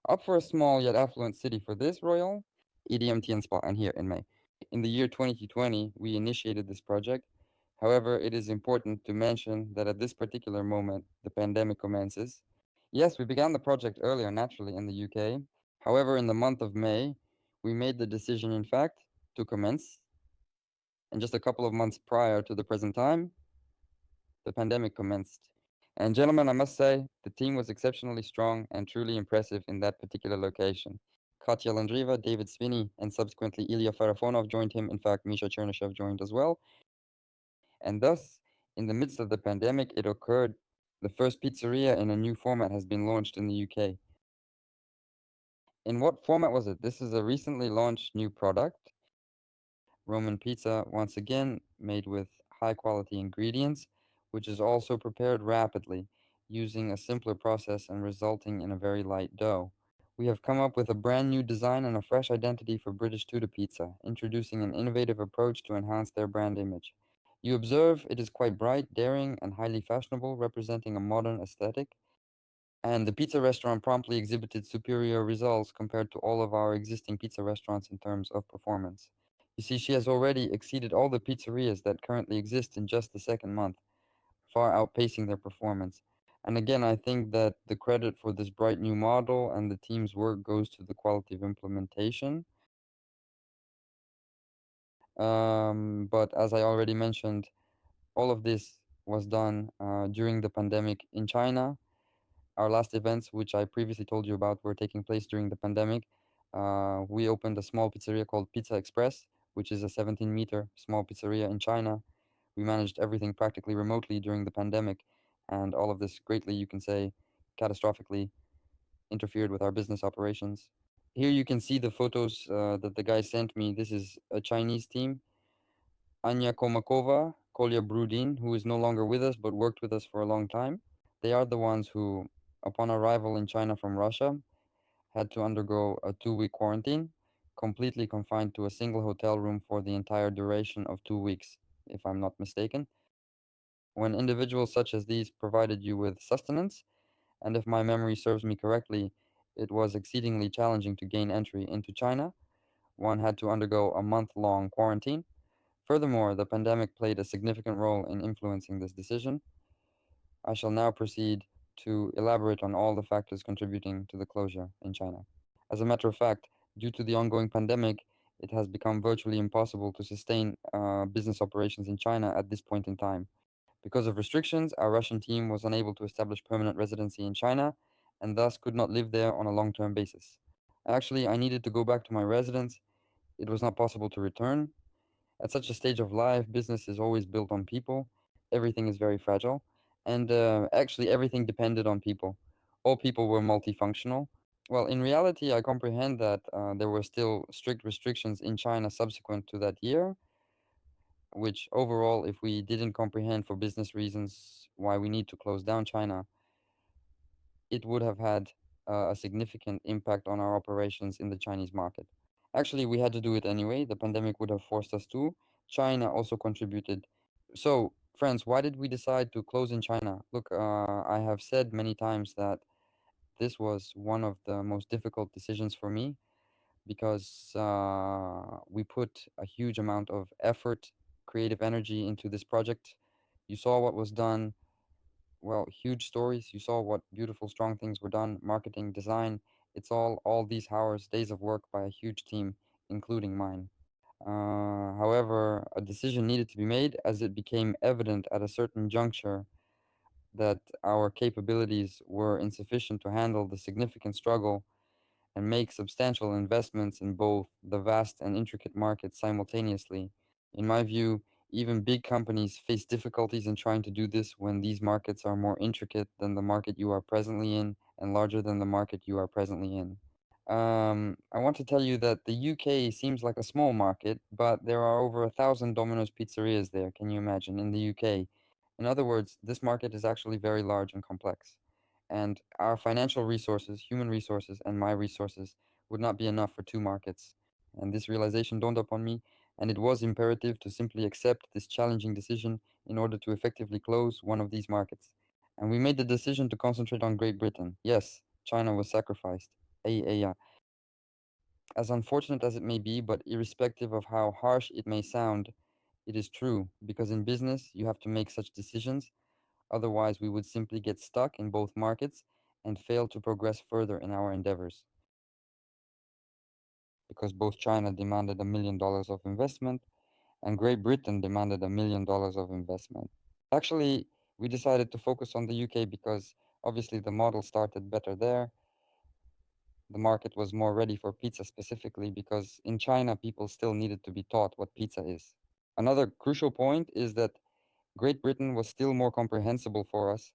up for a small yet affluent city for this royal EDMTN spot and here in May. In the year 2020, we initiated this project. However, it is important to mention that at this particular moment, the pandemic commences. Yes, we began the project earlier, naturally, in the UK. However, in the month of May, we made the decision, in fact, to commence. And just a couple of months prior to the present time, the pandemic commenced. And gentlemen, I must say, the team was exceptionally strong and truly impressive in that particular location. Katya Landriva, David Svinny, and subsequently Ilya Farafonov joined him. In fact, Misha Chernyshev joined as well. And thus, in the midst of the pandemic, it occurred. The first pizzeria in a new format has been launched in the UK. In what format was it? This is a recently launched new product. Roman pizza, once again, made with high quality ingredients, which is also prepared rapidly, using a simpler process and resulting in a very light dough. We have come up with a brand new design and a fresh identity for British Tudor pizza, introducing an innovative approach to enhance their brand image. You observe it is quite bright, daring, and highly fashionable, representing a modern aesthetic. And the pizza restaurant promptly exhibited superior results compared to all of our existing pizza restaurants in terms of performance. You see, she has already exceeded all the pizzerias that currently exist in just the second month, far outpacing their performance. And again, I think that the credit for this bright new model and the team's work goes to the quality of implementation. But as I already mentioned, all of this was done during the pandemic in China. Our last events, which I previously told you about, were taking place during the pandemic. We opened a small pizzeria called Pizza Express, which is a 17-meter small pizzeria in China. We managed everything practically remotely during the pandemic, and all of this greatly, you can say, catastrophically interfered with our business operations. Here you can see the photos that the guy sent me. This is a Chinese team. Anya Komakova, Kolya Brudin, who is no longer with us but worked with us for a long time. They are the ones who, upon arrival in China from Russia, had to undergo a 2-week quarantine, completely confined to a single hotel room for the entire duration of 2 weeks, if I'm not mistaken. When individuals such as these provided you with sustenance, and if my memory serves me correctly, it was exceedingly challenging to gain entry into China. One had to undergo a month-long quarantine. Furthermore, the pandemic played a significant role in influencing this decision. I shall now proceed to elaborate on all the factors contributing to the closure in China. As a matter of fact, due to the ongoing pandemic, it has become virtually impossible to sustain business operations in China at this point in time. Because of restrictions, our Russian team was unable to establish permanent residency in China and thus could not live there on a long-term basis. Actually, I needed to go back to my residence. It was not possible to return. At such a stage of life, business is always built on people. Everything is very fragile. And actually, everything depended on people. All people were multifunctional. Well, in reality, I comprehend that there were still strict restrictions in China subsequent to that year, which overall, if we didn't comprehend for business reasons why we need to close down China, it would have had a significant impact on our operations in the Chinese market. Actually, we had to do it anyway. The pandemic would have forced us to. China also contributed. So, friends, why did we decide to close in China? Look, I have said many times that this was one of the most difficult decisions for me because we put a huge amount of effort, creative energy into this project. You saw what was done. Well, huge stories. You saw what beautiful, strong things were done. Marketing, design. It's all these hours, days of work by a huge team, including mine. However, a decision needed to be made as it became evident at a certain juncture that our capabilities were insufficient to handle the significant struggle and make substantial investments in both the vast and intricate markets simultaneously. In my view, even big companies face difficulties in trying to do this when these markets are more intricate than the market you are presently in and larger than the market you are presently in. I want to tell you that the UK seems like a small market, but there are over 1,000 Domino's pizzerias there, can you imagine, in the UK? In other words, this market is actually very large and complex. And our financial resources, human resources, and my resources would not be enough for two markets. And this realization dawned upon me, and it was imperative to simply accept this challenging decision in order to effectively close one of these markets. And we made the decision to concentrate on Great Britain. Yes, China was sacrificed. Yeah. As unfortunate as it may be, but irrespective of how harsh it may sound, it is true, because in business you have to make such decisions, otherwise we would simply get stuck in both markets and fail to progress further in our endeavors. Because both China demanded $1 million of investment and Great Britain demanded $1 million of investment. Actually, we decided to focus on the UK because obviously the model started better there. The market was more ready for pizza specifically because in China, people still needed to be taught what pizza is. Another crucial point is that Great Britain was still more comprehensible for us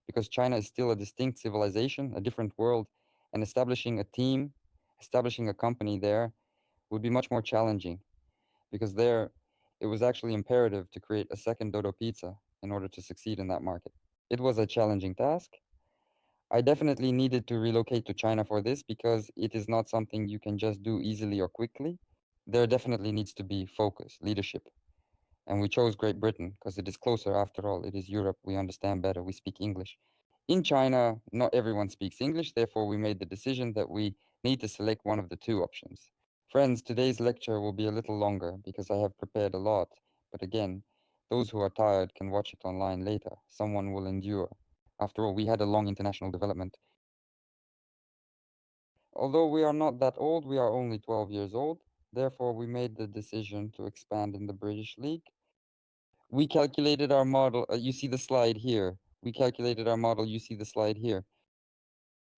because China is still a distinct civilization, a different world, and establishing a team, establishing a company there would be much more challenging because there it was actually imperative to create a second Dodo pizza in order to succeed in that market. It was a challenging task. I definitely needed to relocate to China for this because it is not something you can just do easily or quickly. There definitely needs to be focus, leadership. And we chose Great Britain because it is closer after all. It is Europe. We understand better. We speak English. In China, not everyone speaks English. Therefore, we made the decision that we need to select one of the two options. Friends, today's lecture will be a little longer because I have prepared a lot. But again, those who are tired can watch it online later. Someone will endure. After all, we had a long international development. Although we are not that old, we are only 12 years old. Therefore, we made the decision to expand in the British League. We calculated our model. You see the slide here. We calculated our model. You see the slide here.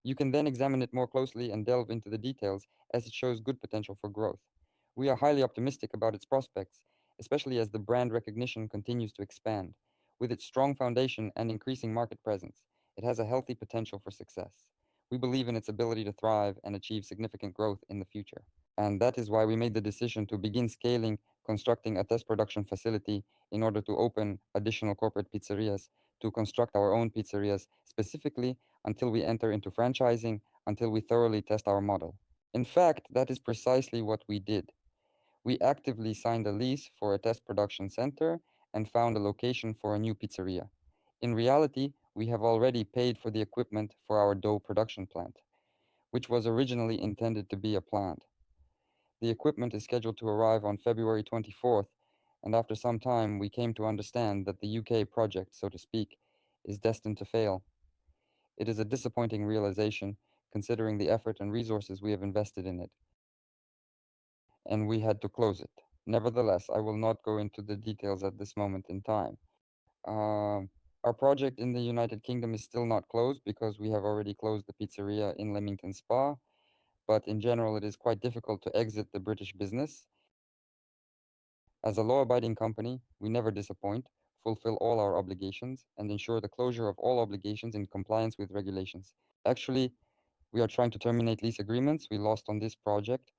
You can then examine it more closely and delve into the details as it shows good potential for growth. We are highly optimistic about its prospects, especially as the brand recognition continues to expand. With its strong foundation and increasing market presence, it has a healthy potential for success. We believe in its ability to thrive and achieve significant growth in the future. And that is why we made the decision to begin scaling, constructing a test production facility in order to open additional corporate pizzerias, to construct our own pizzerias specifically until we enter into franchising, until we thoroughly test our model. In fact, that is precisely what we did. We actively signed a lease for a test production center and found a location for a new pizzeria. In reality, we have already paid for the equipment for our dough production plant, which was originally intended to be a plant. The equipment is scheduled to arrive on February 24th, and after some time, we came to understand that the UK project, so to speak, is destined to fail. It is a disappointing realization, considering the effort and resources we have invested in it, and we had to close it. Nevertheless, I will not go into the details at this moment in time. Our project in the United Kingdom is still not closed because we have already closed the pizzeria in Leamington Spa, but in general, it is quite difficult to exit the British business. As a law-abiding company, we never disappoint, fulfill all our obligations, and ensure the closure of all obligations in compliance with regulations. Actually, we are trying to terminate lease agreements we lost on this project.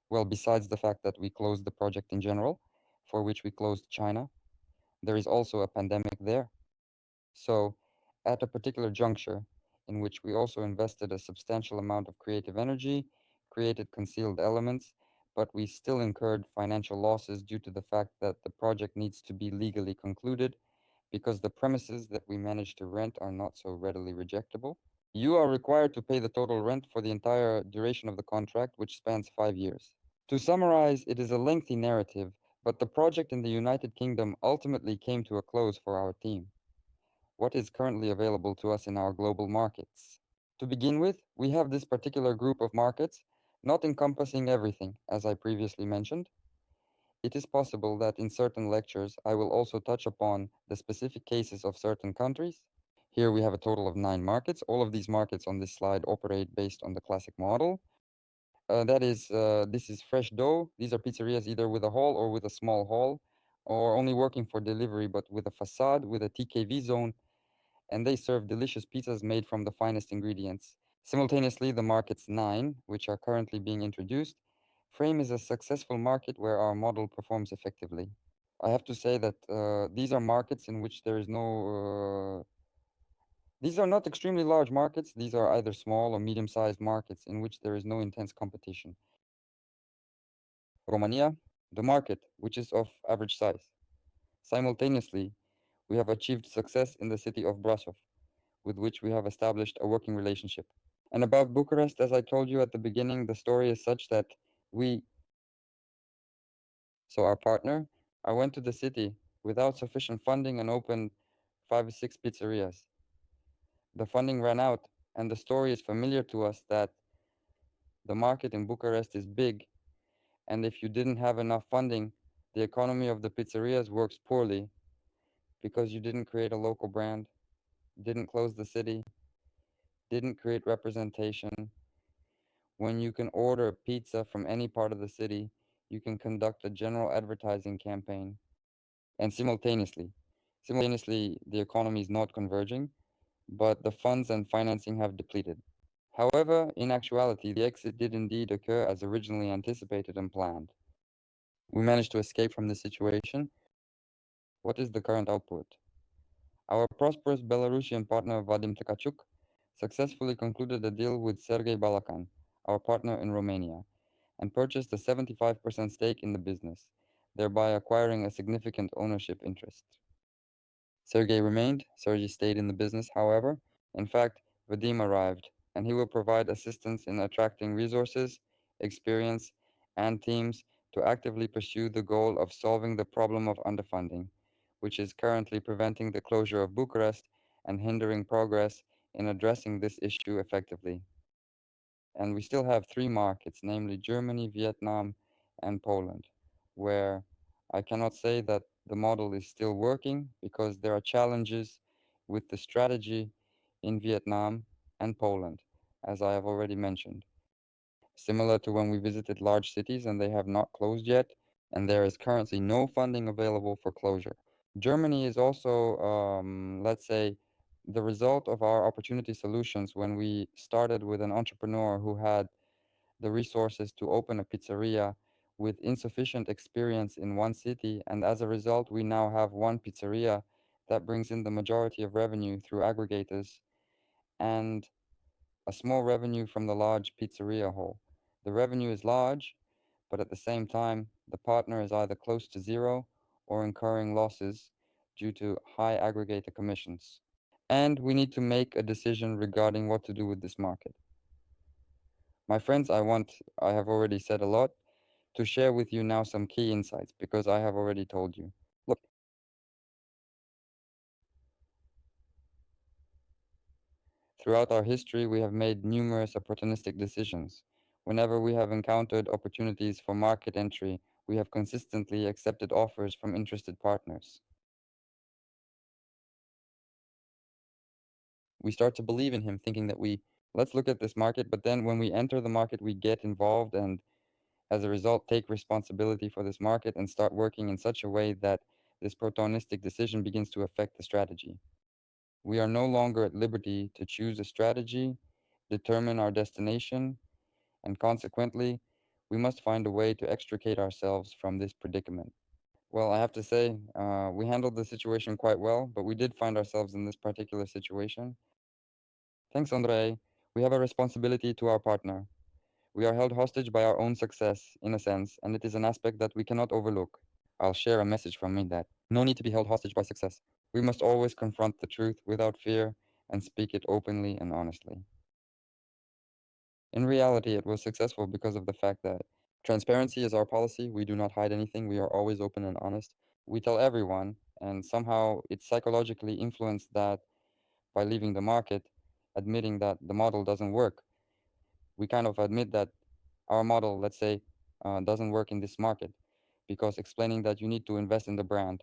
Well, besides the fact that we closed the project in general, for which we closed China, there is also a pandemic there. So, at a particular juncture, in which we also invested a substantial amount of creative energy, created concealed elements, but we still incurred financial losses due to the fact that the project needs to be legally concluded because the premises that we managed to rent are not so readily rejectable. You are required to pay the total rent for the entire duration of the contract, which spans 5 years. To summarize, it is a lengthy narrative, but the project in the United Kingdom ultimately came to a close for our team. What is currently available to us in our global markets? To begin with, we have this particular group of markets, not encompassing everything, as I previously mentioned. It is possible that in certain lectures I will also touch upon the specific cases of certain countries. Here we have a total of 9 markets. All of these markets on this slide operate based on the classic model. This is fresh dough. These are pizzerias either with a hall or with a small hall, or only working for delivery but with a facade, with a TKV zone, and they serve delicious pizzas made from the finest ingredients. Simultaneously, the markets 9, which are currently being introduced, frame is a successful market where our model performs effectively. I have to say that these are markets in which there is no these are not extremely large markets. These are either small or medium-sized markets in which there is no intense competition. Romania, the market, which is of average size. Simultaneously, we have achieved success in the city of Brasov, with which we have established a working relationship. And about Bucharest, as I told you at the beginning, the story is such that our partner, I went to the city without sufficient funding and opened 5 or 6 pizzerias. The funding ran out, and the story is familiar to us that the market in Bucharest is big, and if you didn't have enough funding, the economy of the pizzerias works poorly because you didn't create a local brand, didn't close the city, didn't create representation. When you can order pizza from any part of the city, you can conduct a general advertising campaign. And simultaneously, the economy is not converging, but the funds and financing have depleted. However, in actuality, the exit did indeed occur as originally anticipated and planned. We managed to escape from this situation. What is the current output? Our prosperous Belarusian partner Vadim Tkachuk successfully concluded a deal with Sergei Balakan, our partner in Romania, and purchased a 75% stake in the business. thereby acquiring a significant ownership interest. Sergey remained, Sergey stayed in the business, however. In fact, Vadim arrived, and he will provide assistance in attracting resources, experience, and teams to actively pursue the goal of solving the problem of underfunding, which is currently preventing the closure of Bucharest and hindering progress in addressing this issue effectively. And we still have three markets, namely Germany, Vietnam, and Poland, where I cannot say that the model is still working because there are challenges with the strategy in Vietnam and Poland, as I have already mentioned. Similar to when we visited large cities and they have not closed yet, and there is currently no funding available for closure. Germany is also, let's say, the result of our opportunity solutions when we started with an entrepreneur who had the resources to open a pizzeria with insufficient experience in one city, and as a result, we now have one pizzeria that brings in the majority of revenue through aggregators and a small revenue from the large pizzeria hall. The revenue is large, but at the same time, the partner is either close to zero or incurring losses due to high aggregator commissions. And we need to make a decision regarding what to do with this market. My friends, I have already said a lot, to share with you now some key insights because I have already told you. Look, throughout our history, we have made numerous opportunistic decisions. Whenever we have encountered opportunities for market entry, we have consistently accepted offers from interested partners. We start to believe in him, thinking that let's look at this market, but then when we enter the market, we get involved and as a result, take responsibility for this market and start working in such a way that this protonistic decision begins to affect the strategy. We are no longer at liberty to choose a strategy, determine our destination, and consequently, we must find a way to extricate ourselves from this predicament. Well, I have to say, we handled the situation quite well, but we did find ourselves in this particular situation. Thanks, Andrei. We have a responsibility to our partner. We are held hostage by our own success, in a sense, and it is an aspect that we cannot overlook. I'll share a message from me that no need to be held hostage by success. We must always confront the truth without fear and speak it openly and honestly. In reality, it was successful because of the fact that transparency is our policy. We do not hide anything. We are always open and honest. We tell everyone, and somehow it psychologically influenced that by leaving the market, admitting that the model doesn't work. We kind of admit that our model, let's say, doesn't work in this market because explaining that you need to invest in the brand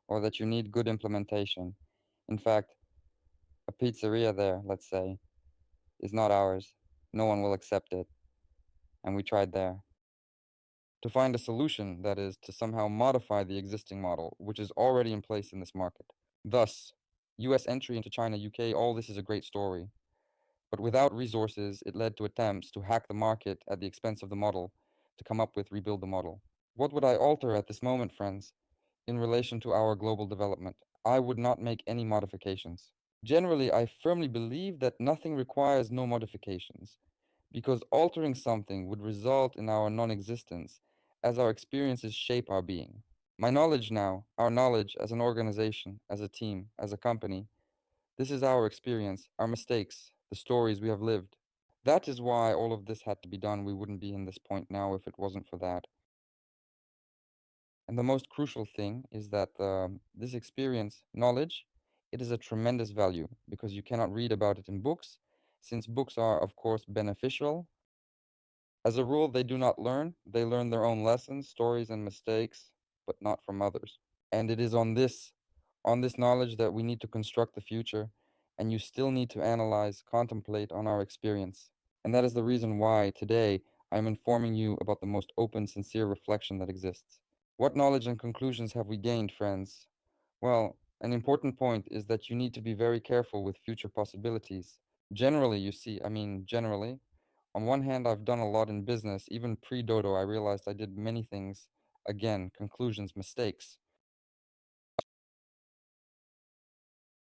or that you need good implementation. In fact, a pizzeria there, let's say, is not ours. No one will accept it. And we tried there. To find a solution, that is, to somehow modify the existing model, which is already in place in this market. Thus, US entry into China, UK, all this is a great story. But without resources, it led to attempts to hack the market at the expense of the model, to come up with rebuild the model. What would I alter at this moment, friends, in relation to our global development? I would not make any modifications. Generally, I firmly believe that nothing requires no modifications, because altering something would result in our non-existence, as our experiences shape our being. My knowledge now, our knowledge as an organization, as a team, as a company, this is our experience, our mistakes, the stories we have lived. That is why all of this had to be done. We wouldn't be in this point now if it wasn't for that. And the most crucial thing is that this experience, knowledge, it is a tremendous value because you cannot read about it in books, since books are, of course, beneficial. As a rule, they do not learn. They learn their own lessons, stories, and mistakes, but not from others. And it is on this knowledge that we need to construct the future, and you still need to analyze, contemplate on our experience. And that is the reason why today I'm informing you about the most open, sincere reflection that exists. What knowledge and conclusions have we gained, friends? Well, an important point is that you need to be very careful with future possibilities. Generally, you see, generally, on one hand, I've done a lot in business. Even pre-Dodo, I realized I did many things. Again, conclusions, mistakes.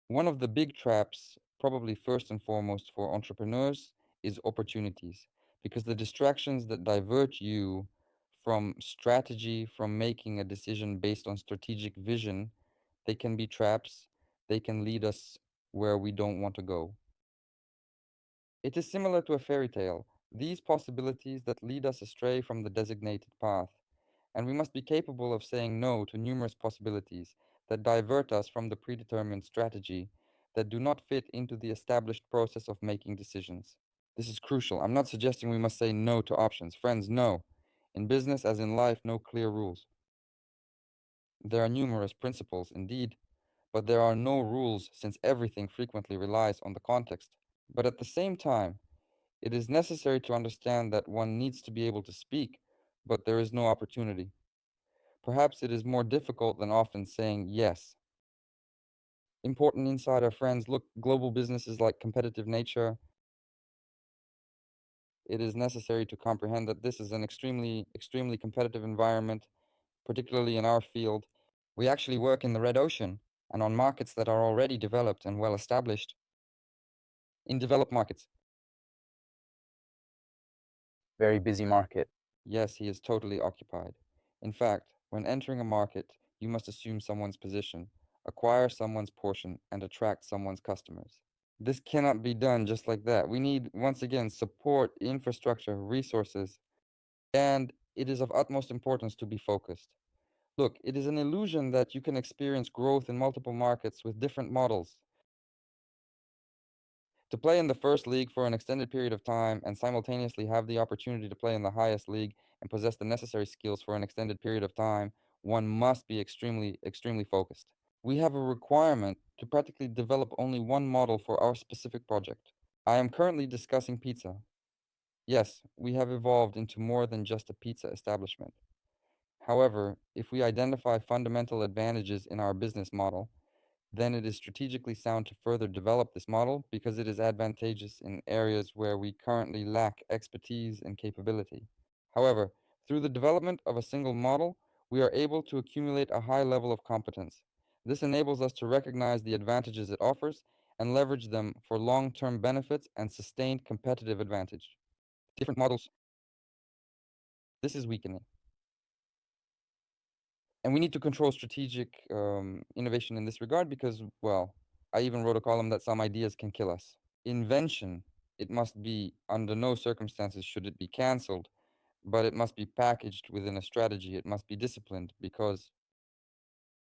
One of the big traps, probably first and foremost for entrepreneurs, is opportunities, because the distractions that divert you from strategy, from making a decision based on strategic vision. They can be traps. They can lead us where we don't want to go. It is similar to a fairy tale, these possibilities that lead us astray from the designated path, and we must be capable of saying no to numerous possibilities that divert us from the predetermined strategy, that do not fit into the established process of making decisions. This is crucial. I'm not suggesting we must say no to options. Friends, no. In business, as in life, no clear rules. There are numerous principles, indeed, but there are no rules since everything frequently relies on the context. But at the same time, it is necessary to understand that one needs to be able to speak, but there is no opportunity. Perhaps it is more difficult than often saying yes. Important insider friends, look, global business is like competitive nature. It is necessary to comprehend that this is an extremely competitive environment, particularly in our field. We actually work in the red ocean and on markets that are already developed and well established. In developed markets. Very busy market. Yes, he is totally occupied. In fact, when entering a market, you must assume someone's position, acquire someone's portion, and attract someone's customers. This cannot be done just like that. We need, once again, support, infrastructure, resources, and it is of utmost importance to be focused. Look, it is an illusion that you can experience growth in multiple markets with different models. To play in the first league for an extended period of time and simultaneously have the opportunity to play in the highest league and possess the necessary skills for an extended period of time, one must be extremely focused. We have a requirement to practically develop only one model for our specific project. I am currently discussing pizza. Yes, we have evolved into more than just a pizza establishment. However, if we identify fundamental advantages in our business model, then it is strategically sound to further develop this model because it is advantageous in areas where we currently lack expertise and capability. However, through the development of a single model, we are able to accumulate a high level of competence. This enables us to recognize the advantages it offers and leverage them for long-term benefits and sustained competitive advantage. Different models. This is weakening. And we need to control strategic innovation in this regard because, well, I even wrote a column that some ideas can kill us. Invention, it must be, under no circumstances should it be cancelled, but it must be packaged within a strategy. It must be disciplined because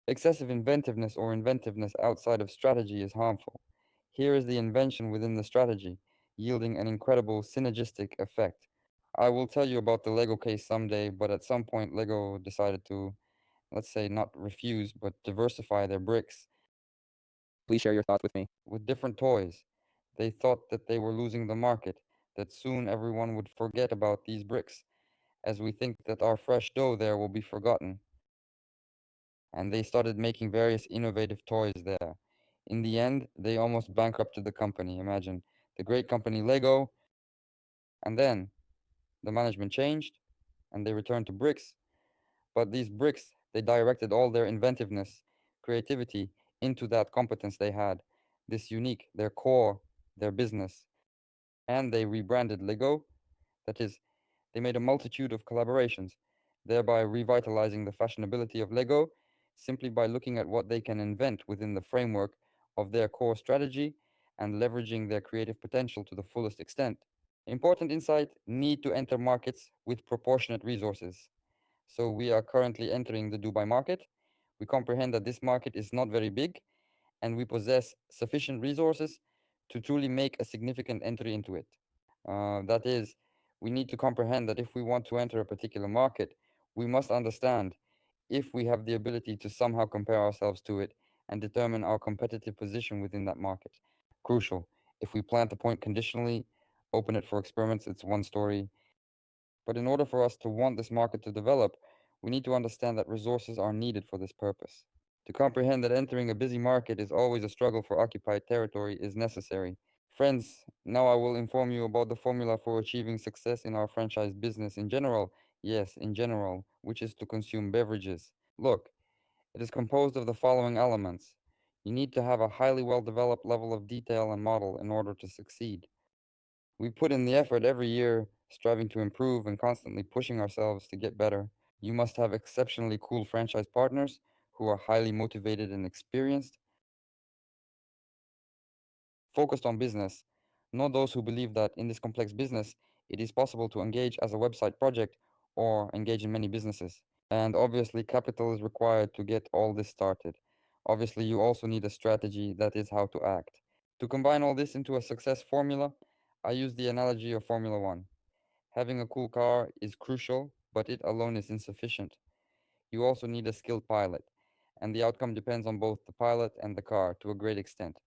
excessive inventiveness or inventiveness outside of strategy is harmful. Here is the invention within the strategy, yielding an incredible synergistic effect. I will tell you about the Lego case someday, but at some point Lego decided to, let's say, not refuse, but diversify their bricks Please share your thoughts with me. with different toys. They thought that they were losing the market, that soon everyone would forget about these bricks, as we think that our fresh dough there will be forgotten. And they started making various innovative toys there. In the end, they almost bankrupted the company. Imagine the great company Lego, and then the management changed and they returned to bricks. But these bricks, they directed all their inventiveness, creativity into that competence they had, this unique, their core, their business. And they rebranded Lego. That is, they made a multitude of collaborations, thereby revitalizing the fashionability of Lego simply by looking at what they can invent within the framework of their core strategy and leveraging their creative potential to the fullest extent. Important insight, need to enter markets with proportionate resources. So we are currently entering the Dubai market. We comprehend that this market is not very big and we possess sufficient resources to truly make a significant entry into it. That is, we need to comprehend that if we want to enter a particular market, we must understand if we have the ability to somehow compare ourselves to it and determine our competitive position within that market. Crucial. If we plant a point conditionally, open it for experiments, it's one story. But in order for us to want this market to develop, we need to understand that resources are needed for this purpose. To comprehend that entering a busy market is always a struggle for occupied territory is necessary. Friends, now I will inform you about the formula for achieving success in our franchise business in general. Yes, in general, which is to consume beverages. Look, it is composed of the following elements. You need to have a highly well developed level of detail and model in order to succeed. We put in the effort every year striving to improve and constantly pushing ourselves to get better. You must have exceptionally cool franchise partners who are highly motivated and experienced, focused on business, not those who believe that in this complex business, it is possible to engage as a website project or engage in many businesses. And obviously, capital is required to get all this started. Obviously, you also need a strategy, that is how to act. To combine all this into a success formula, I use the analogy of Formula One. Having a cool car is crucial, but it alone is insufficient. You also need a skilled pilot, and the outcome depends on both the pilot and the car to a great extent.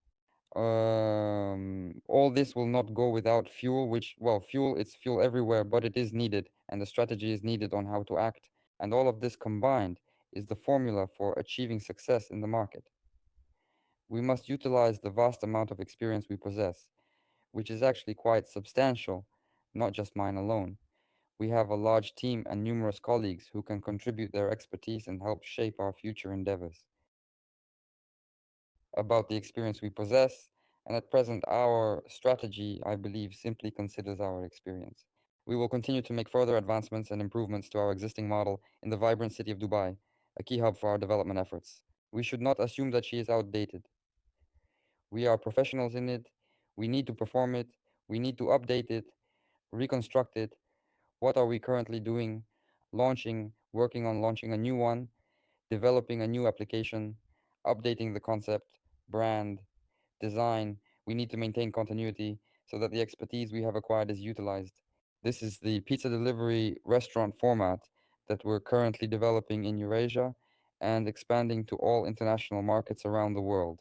All this will not go without fuel, which, well, it's fuel everywhere, but it is needed, and the strategy is needed on how to act. And all of this combined is the formula for achieving success in the market. We must utilize the vast amount of experience we possess, which is actually quite substantial, not just mine alone. We have a large team and numerous colleagues who can contribute their expertise and help shape our future endeavors. About the experience we possess, and at present, our strategy, I believe, simply considers our experience. We will continue to make further advancements and improvements to our existing model in the vibrant city of Dubai, a key hub for our development efforts. We should not assume that she is outdated. We are professionals in it. We need to perform it. We need to update it, reconstruct it. What are we currently doing? Working on launching a new one, developing a new application, updating the concept, brand, design. We need to maintain continuity so that the expertise we have acquired is utilized. This is the pizza delivery restaurant format that we're currently developing in Eurasia and expanding to all international markets around the world.